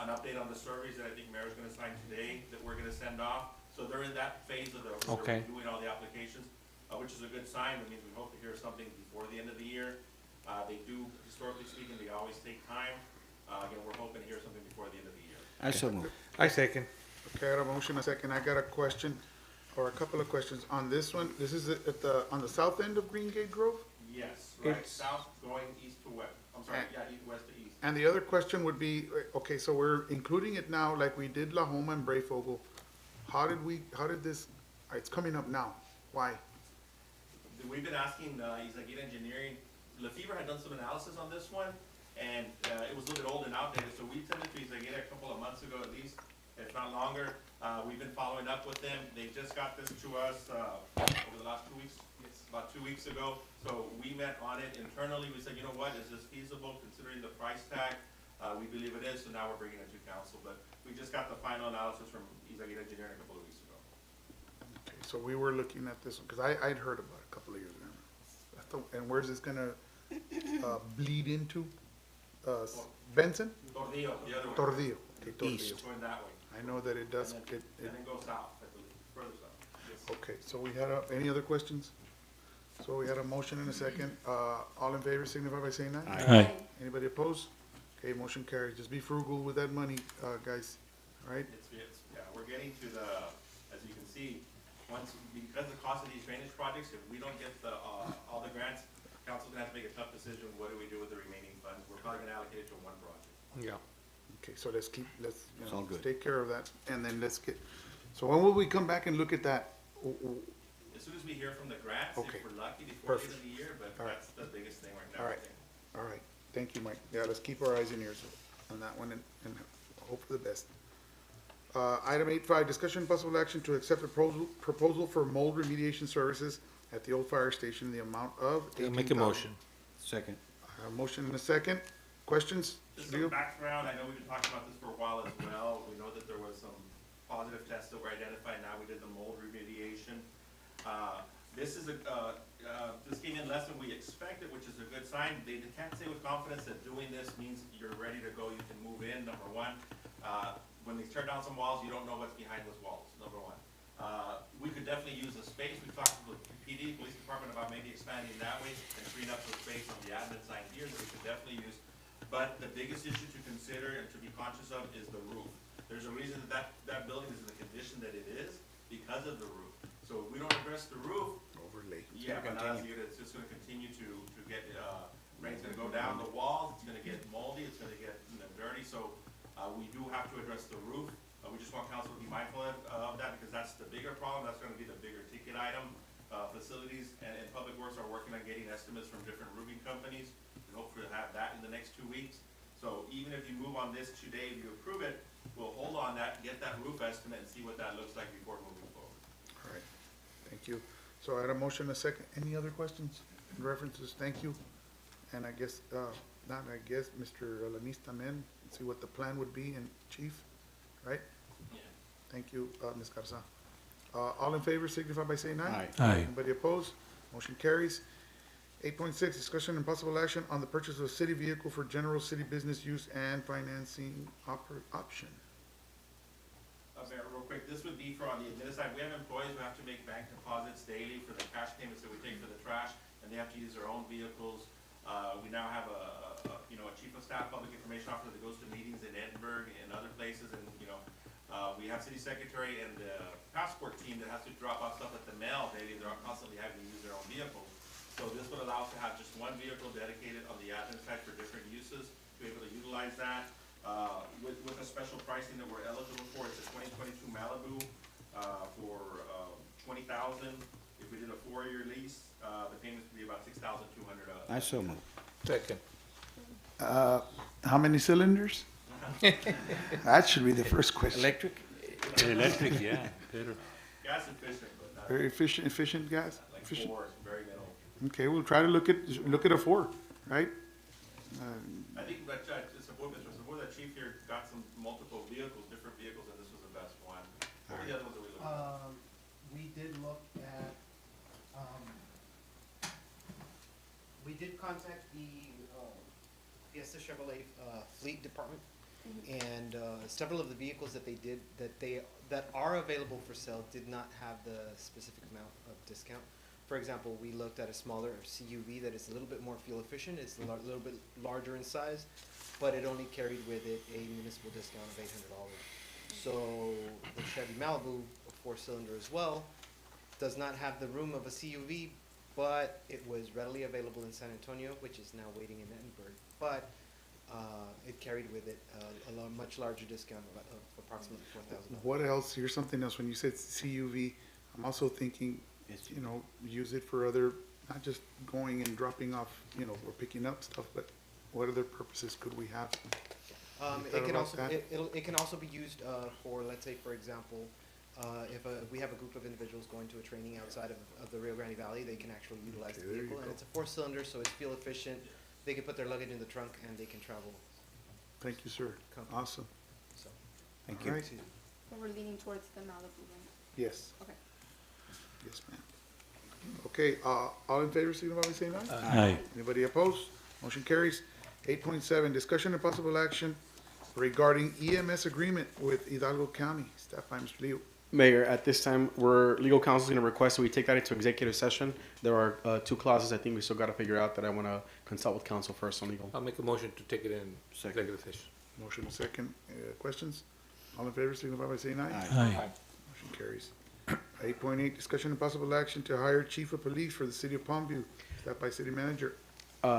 S2: an update on the surveys that I think Mayor's gonna sign today that we're gonna send off. So they're in that phase of
S10: Okay.
S2: doing all the applications, which is a good sign. That means we hope to hear something before the end of the year. They do, historically speaking, they always take time. Again, we're hoping to hear something before the end of the year.
S8: I so move.
S10: I second.
S1: Okay, I got a motion, a second. I got a question, or a couple of questions on this one. This is on the south end of Green Gate Grove?
S2: Yes, right,
S10: It's-
S2: south going east to west. I'm sorry,
S1: And-
S2: yeah, west to east.
S1: And the other question would be, okay, so we're including it now like we did La Homa and Brayfogle. How did this, it's coming up now. Why?
S2: We've been asking, Izaguirre Engineering, Lefevre had done some analysis on this one, and it was a little bit old and outdated, so we sent it to Izaguirre a couple of months ago at least, if not longer. We've been following up with them. They just got this to us over the last 2 weeks, about 2 weeks ago. So we met on it internally. We said, you know what, is this feasible considering the price tag? We believe it is, so now we're bringing it to council. But we just got the final analysis from Izaguirre Engineering a couple of weeks ago.
S1: Okay, so we were looking at this one, because I'd heard about it a couple of years ago. And where's this gonna bleed into? Benson?
S2: Tordillo, the other one.
S1: Tordillo. Okay, Tordillo.
S2: It's going that way.
S1: I know that it does,
S2: And then it goes south, I believe, further south. Yes.
S1: okay, so we had, any other questions? So we had a motion and a second. All in favor signify by saying aye.
S10: Aye.
S1: Anybody opposed? Okay, motion carries. Just be frugal with that money, guys, all right?
S2: Yeah, we're getting to the, as you can see, because the cost of these drainage projects, if we don't get all the grants, council's gonna have to make a tough decision, what do we do with the remaining funds? We're probably gonna allocate it to one project.
S10: Yeah.
S1: Okay, so let's,
S8: It's all good.
S1: take care of that, and then so when will we come back and look at that?
S2: As soon as we hear from the grants,
S1: Okay.
S2: if we're lucky before the end
S1: Perfect.
S2: of the year, but
S1: All right.
S2: that's the biggest thing right now.
S1: All
S2: I
S1: right.
S2: think.
S1: All right, thank you, Mike. Yeah, let's keep our eyes and ears on that one and hope for the best. Item 8.5, discussion and possible action to accept a proposal for mold remediation services at the old fire station in the amount of
S10: Make a
S1: $18,000.
S10: motion.
S8: Second.
S1: A motion and a second. Questions?
S2: Just
S1: Leo?
S2: some background, I know we've been talking about this for a while as well. We know that there was some positive tests that were identified. Now we did the mold remediation. This came in less than we expected, which is a good sign. They can't say with confidence that doing this means you're ready to go, you can move in, number one. When they tear down some walls, you don't know what's behind those walls, number one. We could definitely use the space. We've talked to the PD, police department, about maybe expanding that way and freeing up some space on the admin side here that we could definitely use. But the biggest issue to consider and to be conscious of is the roof. There's a reason that building is in the condition that it is because of the roof. So if we don't address the roof,
S1: Overlay.
S2: yeah, but it's just gonna continue to get, rain's gonna go down the walls, it's gonna get moldy, it's gonna get, dirty, so, we do have to address the roof. We just want council to be mindful of that, because that's the bigger problem, that's gonna be the bigger ticket item. Facilities and Public Works are working on getting estimates from different roofing companies. We hope to have that in the next 2 weeks. So even if you move on this today, if you approve it, we'll hold on that, get that roof estimate and see what that looks like before moving forward.
S1: All right, thank you. So I had a motion and a second. Any other questions, references? Thank you. And I guess, Mr. Lanista men, see what the plan would be, and Chief, right?
S2: Yeah.
S1: Thank you, Ms. Garza. All in favor signify by saying aye.
S8: Aye.
S1: Anybody opposed? Motion carries. 8.6, discussion and possible action on the purchase of a city vehicle for general city business use and financing option.
S2: Mayor, real quick, this would be for on the admin side. We have employees who have to make bank deposits daily for the cash payments that we take for the trash, and they have to use their own vehicles. We now have a chief of staff, public information officer that goes to meetings in Edinburgh and other places, and, we have city secretary and the passport team that has to drop off stuff at the mail daily. They're constantly having to use their own vehicles. So this would allow us to have just one vehicle dedicated on the admin side for different uses, to be able to utilize that. With a special pricing that we're eligible for, it's a 2022 Malibu, for, 20,000. If we did a 4-year lease, the payments would be about 6,200.
S8: I so move.
S10: Second.
S1: How many cylinders? That should be the first question.
S8: Electric?
S10: Electric, yeah, better.
S2: Gas efficient, but not
S1: Very efficient gas?
S2: like
S1: Efficient.
S2: 4, very minimal.
S1: Okay, we'll try to look at a 4, right?
S2: I think that, support that chief here got some multiple vehicles, different vehicles, and this was the best one. What were the other ones that we looked at?
S11: We did look at, we did contact the Fiesta Chevrolet Fleet Department, and several of the vehicles that they did, that are available for sale did not have the specific amount of discount. For example, we looked at a smaller CUV that is a little bit more fuel efficient, it's a little bit larger in size, but it only carried with it a municipal discount of $800. So the Chevy Malibu, a 4-cylinder as well, does not have the room of a CUV, but it was readily available in San Antonio, which is now waiting in Edinburgh. But it carried with it a much larger discount of approximately $4,000.
S1: What else? Here's something else. When you said CUV, I'm also thinking, use it for other, not just going and dropping off, or picking up stuff, but what other purposes could we have?
S11: It can also be used for, let's say, for example, if we have a group of individuals going to a training outside of the Rio Grande Valley, they can actually utilize the vehicle. And it's a 4-cylinder, so it's fuel efficient. They can put their luggage in the trunk and they can travel.
S1: Thank you, sir.
S11: Comfortable.
S1: Awesome.
S11: So,
S8: Thank
S1: All
S8: you.
S1: right.
S7: So we're leaning towards the Malibu, right?
S1: Yes.
S7: Okay.
S1: Yes, ma'am. Okay, all in favor, signify by saying aye.
S10: Aye.
S1: Anybody opposed? Motion carries. 8.7, discussion and possible action regarding EMS agreement with Hidalgo County. Staff by Mr. Leo.
S9: Mayor, at this time, legal counsel is going to request that we take that into executive session. There are 2 clauses I think we still got to figure out that I want to consult with counsel first on legal.
S10: I'll make a motion to take it in executive session.
S1: Motion second. Questions? All in favor, signify by saying aye.
S10: Aye.
S1: Motion carries. 8.8, discussion and possible action to hire chief of police for the city of Palmview. Staff by city manager.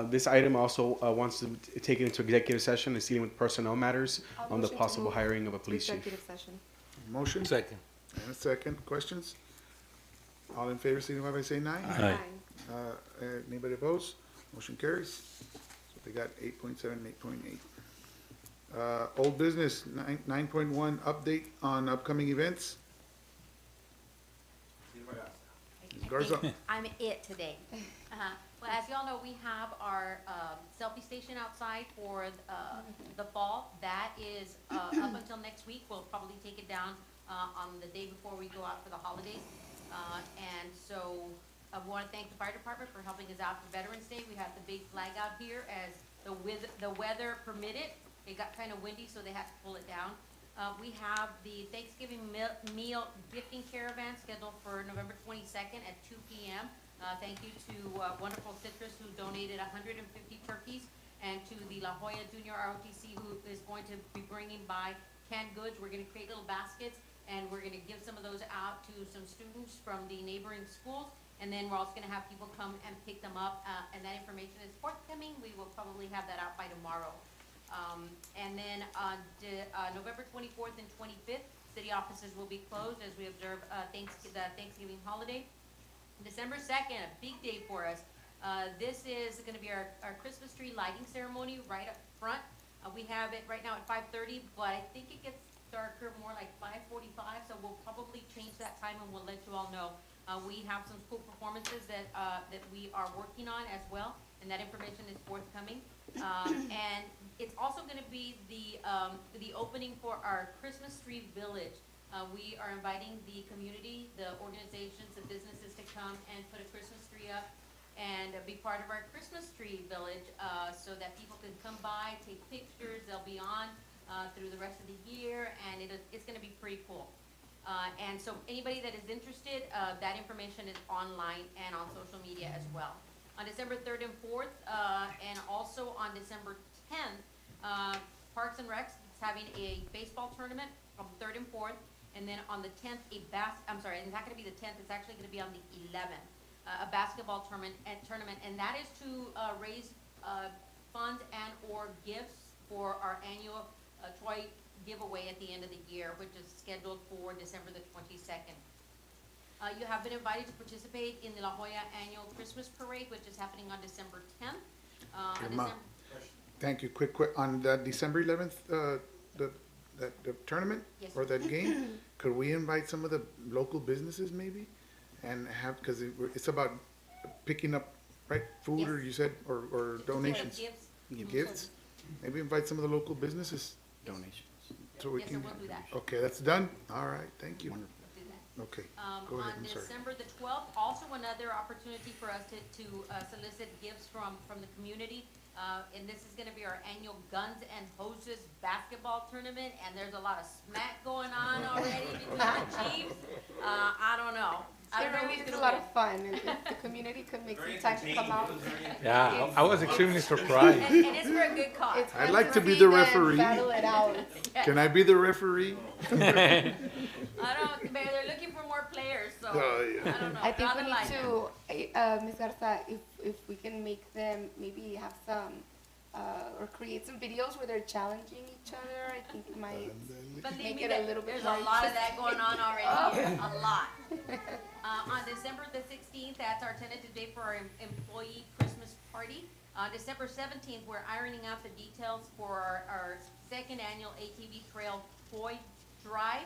S9: This item also wants to take it into executive session. It's dealing with personnel matters
S7: I'll
S9: on the
S7: motion to
S9: possible
S7: move
S9: hiring of a
S7: to
S9: police chief.
S7: executive session.
S1: Motion
S10: Second.
S1: and a second. Questions? All in favor, signify by saying aye.
S10: Aye.
S1: Anybody opposed? Motion carries. So they got 8.7 and 8.8. Old business, 9.1, update on upcoming events. Ms. Garza.
S3: I'm it today. Well, as y'all know, we have our selfie station outside for the fall. That is up until next week. We'll probably take it down on the day before we go out for the holidays. And so I want to thank the fire department for helping us out for Veterans Day. We had the big flag out here as the weather permitted. It got kind of windy, so they had to pull it down. We have the Thanksgiving meal gifting caravan scheduled for November 22nd at 2 p.m. Thank you to Wonderful Citrus, who donated 150 turkeys, and to the La Jolla Junior ROTC, who is going to be bringing by canned goods. We're going to create little baskets, and we're going to give some of those out to some students from the neighboring schools, and then we're also going to have people come and pick them up, and that information is forthcoming. We will probably have that out by tomorrow. And then on November 24th and 25th, city offices will be closed as we observe the Thanksgiving holiday. December 2nd, a big day for us. This is going to be our Christmas tree lighting ceremony right up front. We have it right now at 5:30, but I think it gets darker more like 5:45, so we'll probably change that time and we'll let you all know. We have some cool performances that we are working on as well, and that information is forthcoming. And it's also going to be the opening for our Christmas tree village. We are inviting the community, the organizations, the businesses to come and put a Christmas tree up and be part of our Christmas tree village, so that people can come by, take pictures. They'll be on through the rest of the year, and it's gonna be pretty cool. And so anybody that is interested, that information is online and on social media as well. On December 3rd and 4th, and also on December 10th, Parks and Recs is having a baseball tournament on the 3rd and 4th, and then on the 10th, I'm sorry, it's not gonna be the 10th, it's actually gonna be on the 11th, a basketball tournament, and that is to raise funds and or gifts for our annual toy giveaway at the end of the year, which is scheduled for December the 22nd. You have been invited to participate in the La Jolla Annual Christmas Parade, which is happening on December 10th.
S1: Irma, thank you. Quick, on that December 11th, the tournament
S3: Yes.
S1: or that game, could we invite some of the local businesses maybe? And have, because it's about picking up, right, food or
S3: Yes.
S1: you said, or donations,
S3: Gifts.
S1: gifts? Maybe invite some of the local businesses
S8: Donations.
S1: so we
S3: Yes, sir,
S1: can.
S3: we'll do that.
S1: Okay, that's done? All right, thank you.
S8: Wonderful.
S3: Do that.
S1: Okay, go ahead,
S3: On
S1: I'm sorry.
S3: December the 12th, also another opportunity for us to solicit gifts from the community. And this is gonna be our annual Guns and Hoses basketball tournament, and there's a lot of smack going on already between the chiefs. I don't know. I
S7: It
S3: don't know
S7: really
S3: who's
S7: is a
S3: gonna
S7: lot
S3: win.
S7: of fun, and if the community could make
S2: Very
S7: some time to come out.
S2: entertaining.
S10: Yeah, I was extremely surprised.
S3: And it's for a good cause.
S7: It's
S1: I'd
S7: fun
S1: like to be
S7: see
S1: the
S7: them
S1: referee.
S7: Battle it out.
S1: Can I be the referee?
S3: I don't, they're looking for more players, so,
S1: Oh, yeah.
S3: I don't know.
S7: I think we
S3: Rather
S7: need
S3: like
S7: to, Ms. Garza, if we can make them, maybe have some, or create some videos where they're challenging each other, I think it might.
S3: Believe
S7: Make
S3: me,
S7: it a little bit
S3: there's
S7: more
S3: a lot of that going on already here,
S7: Oh.
S3: a lot. On December the 16th, that's our tentative date for our employee Christmas party. December 17th, we're ironing out the details for our second annual ATV Trail Toy Drive.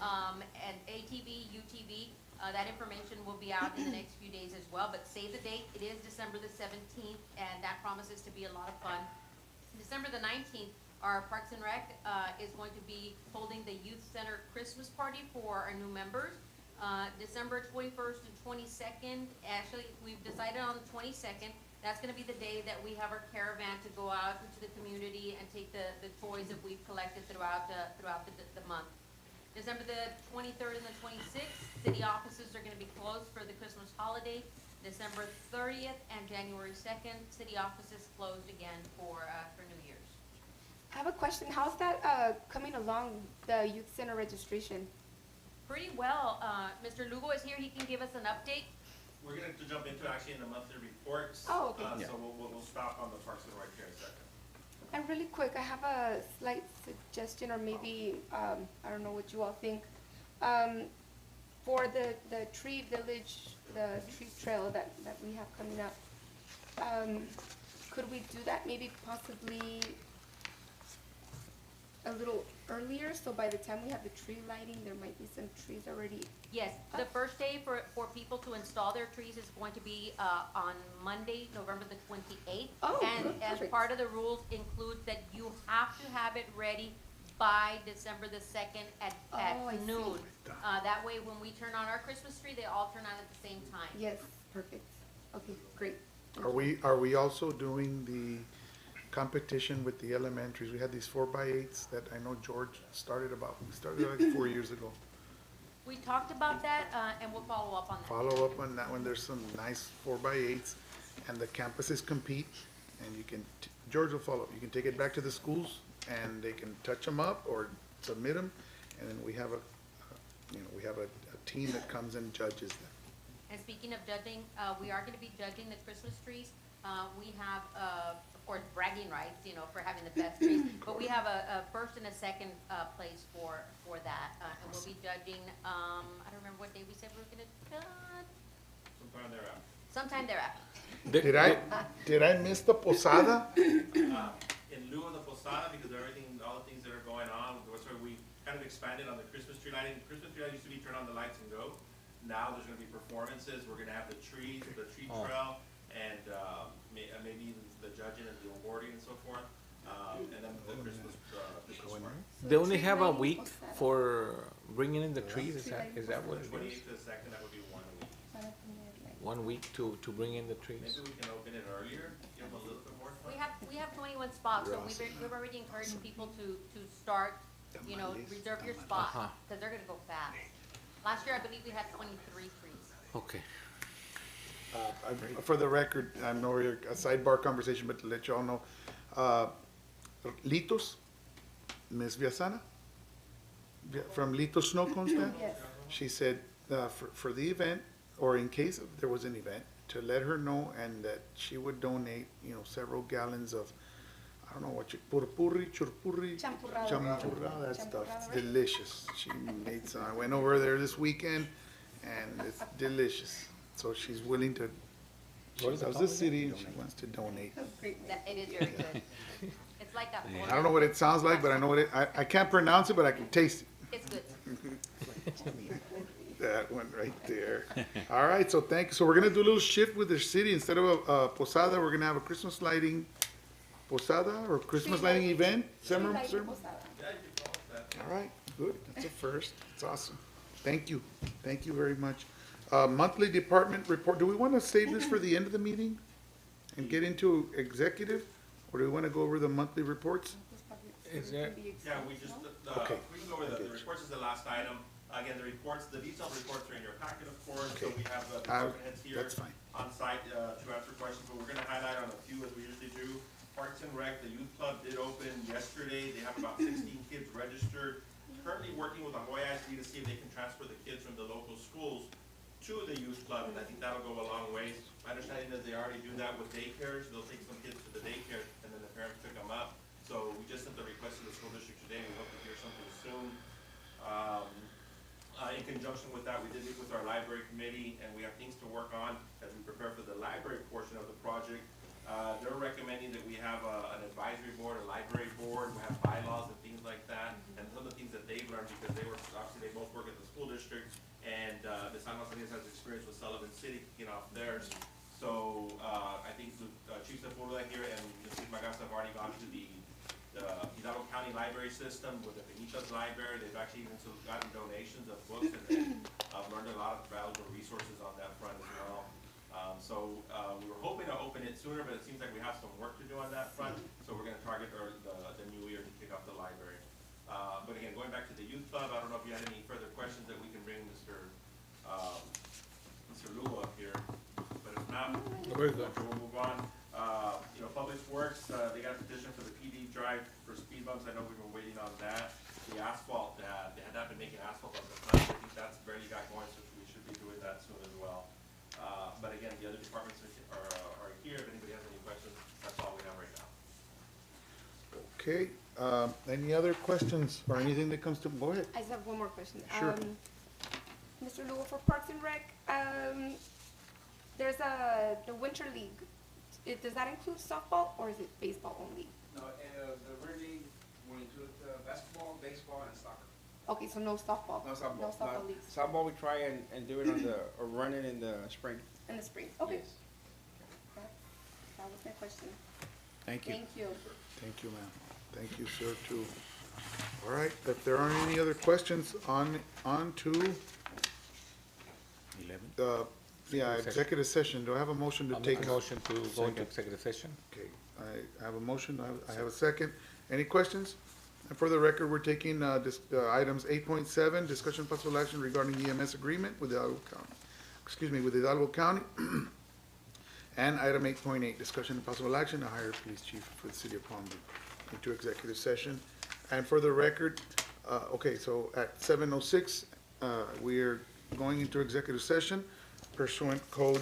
S3: And ATV, UTV, that information will be out in the next few days as well, but save the date, it is December the 17th, and that promises to be a lot of fun. December the 19th, our Parks and Rec is going to be holding the Youth Center Christmas Party for our new members. December 21st and 22nd, actually, we've decided on the 22nd. That's gonna be the day that we have our caravan to go out into the community and take the toys that we've collected throughout the month. December the 23rd and the 26th, city offices are gonna be closed for the Christmas holiday. December 30th and January 2nd, city offices closed again for New Year's.
S7: I have a question, how's that, coming along, the youth center registration?
S3: Pretty well. Mr. Lugo is here, he can give us an update.
S2: We're gonna jump into actually in the monthly reports.
S7: Oh, okay.
S2: So we'll stop on the Parks and Rec here in a second.
S7: And really quick, I have a slight suggestion, or maybe, I don't know what you all think. For the tree village, the tree trail that we have coming up, could we do that maybe possibly a little earlier? So by the time we have the tree lighting, there might be some trees already.
S3: Yes, the first day for people to install their trees is going to be on Monday, November the 28th.
S7: Oh,
S3: And as
S7: perfect.
S3: part of the rules includes that you have to have it ready by December the 2nd at
S7: Oh, I see.
S3: noon. That way, when we turn on our Christmas tree, they all turn on at the same time.
S7: Yes, perfect. Okay, great.
S1: Are we also doing the competition with the elementaries? We had these 4x8s that I know George started like 4 years ago.
S3: We talked about that, and we'll follow up on that.
S1: Follow up on that one. There's some nice 4x8s, and the campuses compete, and you can, George will follow up. You can take it back to the schools, and they can touch them up or submit them, and then we have a team that comes and judges them.
S3: And speaking of judging, we are gonna be judging the Christmas trees. We have, of course, bragging rights, for having the best trees, but we have a first and a second, place for that. And we'll be judging, I don't remember what day we said we were gonna judge,
S2: Sometime thereafter.
S3: sometime thereafter.
S1: Did I miss the posada?
S2: In lieu of the posada, because all the things that are going on, that's why we kind of expanded on the Christmas tree lighting. Christmas tree lighting used to be turn on the lights and go. Now there's gonna be performances. We're gonna have the tree trail, and maybe even the judging and the awarding and so forth. And then the Christmas market.
S10: They only
S7: tree
S10: have a
S7: lighting,
S10: week
S7: what's that?
S10: for bringing in the trees, is
S7: Tree
S10: that
S7: lighting.
S10: what it is?
S2: 28th to the 2nd, that would be 1 week.
S10: 1 week to bring in the trees?
S2: Maybe we can open it earlier, give them a little bit more time.
S3: We have 21 spots, so we've already encouraged people to start, you know, reserve your spot,
S10: Uh-huh.
S3: because they're gonna go fast. Last year, I believe we had 23 trees.
S10: Okay.
S1: For the record, I know we're a sidebar conversation, but to let you all know, Litos, Ms. Viasana, from Litos Snow Cone Stand,
S7: Yes.
S1: she said, for the event, or in case there was an event, to let her know and that she would donate, you know, several gallons of, I don't know what you, purpurri, churpurri,
S7: Champurrado.
S1: champurrado, that stuff's
S7: Champurrado, right?
S1: delicious. She made some, I went over there this weekend and it's delicious. So she's willing to, she
S10: What is it
S1: loves
S10: called
S1: the city and she wants to donate.
S7: Great.
S3: That, it is very good. It's like a.
S1: I don't know what it sounds like, but I know what it, I can't pronounce it, but I can taste it.
S3: It's good.
S1: That one right there. All right, so thank you. So we're gonna do a little shift with the city. Instead of a posada, we're gonna have a Christmas lighting posada or Christmas lighting event. Ceremony.
S2: Yeah, you can call it that.
S1: All right, good. That's a first. It's awesome. Thank you. Thank you very much. Monthly department report. Do we want to save this for the end of the meeting and get into executive? Or do we want to go over the monthly reports?
S10: Is there-
S2: Yeah, we just,
S1: Okay.
S2: we can go over the reports is the last item. Again, the reports, the detailed reports are in your packet, of course, so
S1: Okay.
S2: we have the department heads here
S1: That's fine.
S2: on site, to answer questions, but we're gonna highlight on a few as we usually do. Parks and Rec, the youth club did open yesterday, they have about 16 kids registered. Currently working with Ahoy ISD to see if they can transfer the kids from the local schools to the youth club, and I think that'll go a long way. My understanding is they already do that with daycares, they'll take some kids to the daycare, and then the parents pick them up. So we just sent the request to the school district today, we hope to hear something soon. In conjunction with that, we did meet with our library committee, and we have things to work on as we prepare for the library portion of the project. They're recommending that we have an advisory board, a library board, we have bylaws and things like that, and some of the things that they've learned, because they were, obviously, they both work at the school district, and Ms. Alma Salinas has experience with Sullivan City, kicking off theirs. So, I think Chief Sepulveda here and Mrs. Magasta have already gone to the Hidalgo County Library System with the Benitez Library. They've actually even gotten donations of books, and I've learned a lot of valuable resources on that front as well. We were hoping to open it sooner, but it seems like we have some work to do on that front, so we're gonna target the new year to kick off the library. But again, going back to the youth club, I don't know if you had any further questions that we can bring Mr. Lugo up here, but if not,
S10: Very good.
S2: we'll move on. Public Works, they got a petition for the PD drive for speed bumps. I know we've been waiting on that. The asphalt, they had not been making asphalt up the front. I think that's barely got going, so we should be doing that soon as well. But again, the other departments are here. If anybody has any questions, that's all we have right now.
S1: Okay, any other questions or anything that comes to, go ahead.
S7: I just have one more question.
S1: Sure.
S7: Mr. Lugo, for Parks and Rec, there's the Winter League. Does that include softball or is it baseball only?
S12: No, the Winter League will include basketball, baseball, and soccer.
S7: Okay, so no softball?
S12: No softball.
S7: No softball leagues
S12: Softball, we try and do it on or run it in the spring.
S7: in the spring? Okay.
S12: Yes.
S7: That was my question.
S8: Thank you.
S7: Thank you.
S1: Thank you, ma'am. Thank you, sir, too. All right, if there aren't any other questions, on to,
S8: 11.
S1: executive session. Do I have a motion to
S10: I'll
S1: take?
S10: make a motion to go into
S1: Second.
S10: executive session.
S1: Okay, I have a motion, I have a second. Any questions? And for the record, we're taking, items 8.7, discussion possible action regarding EMS agreement with Hidalgo County, with Hidalgo County. And item 8.8, discussion and possible action to hire police chief for the city of Palmview into executive session. And for the record, okay, so at 7:06, we are going into executive session pursuant code,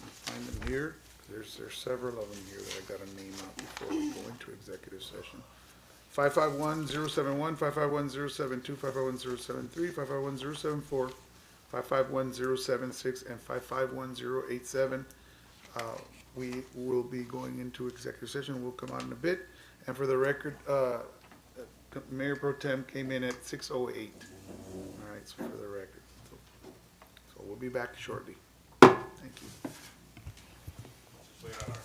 S1: find them here, there's several of them here that I gotta name out before we go into executive session. 551-071, 551-072, 551-073, 551-074, 551-076, and 551-087. We will be going into executive session. We'll come out in a bit. And for the record, Mayor Pro Tem came in at 6:08. All right, so for the record. So we'll be back shortly. Thank you.
S2: Just wait on our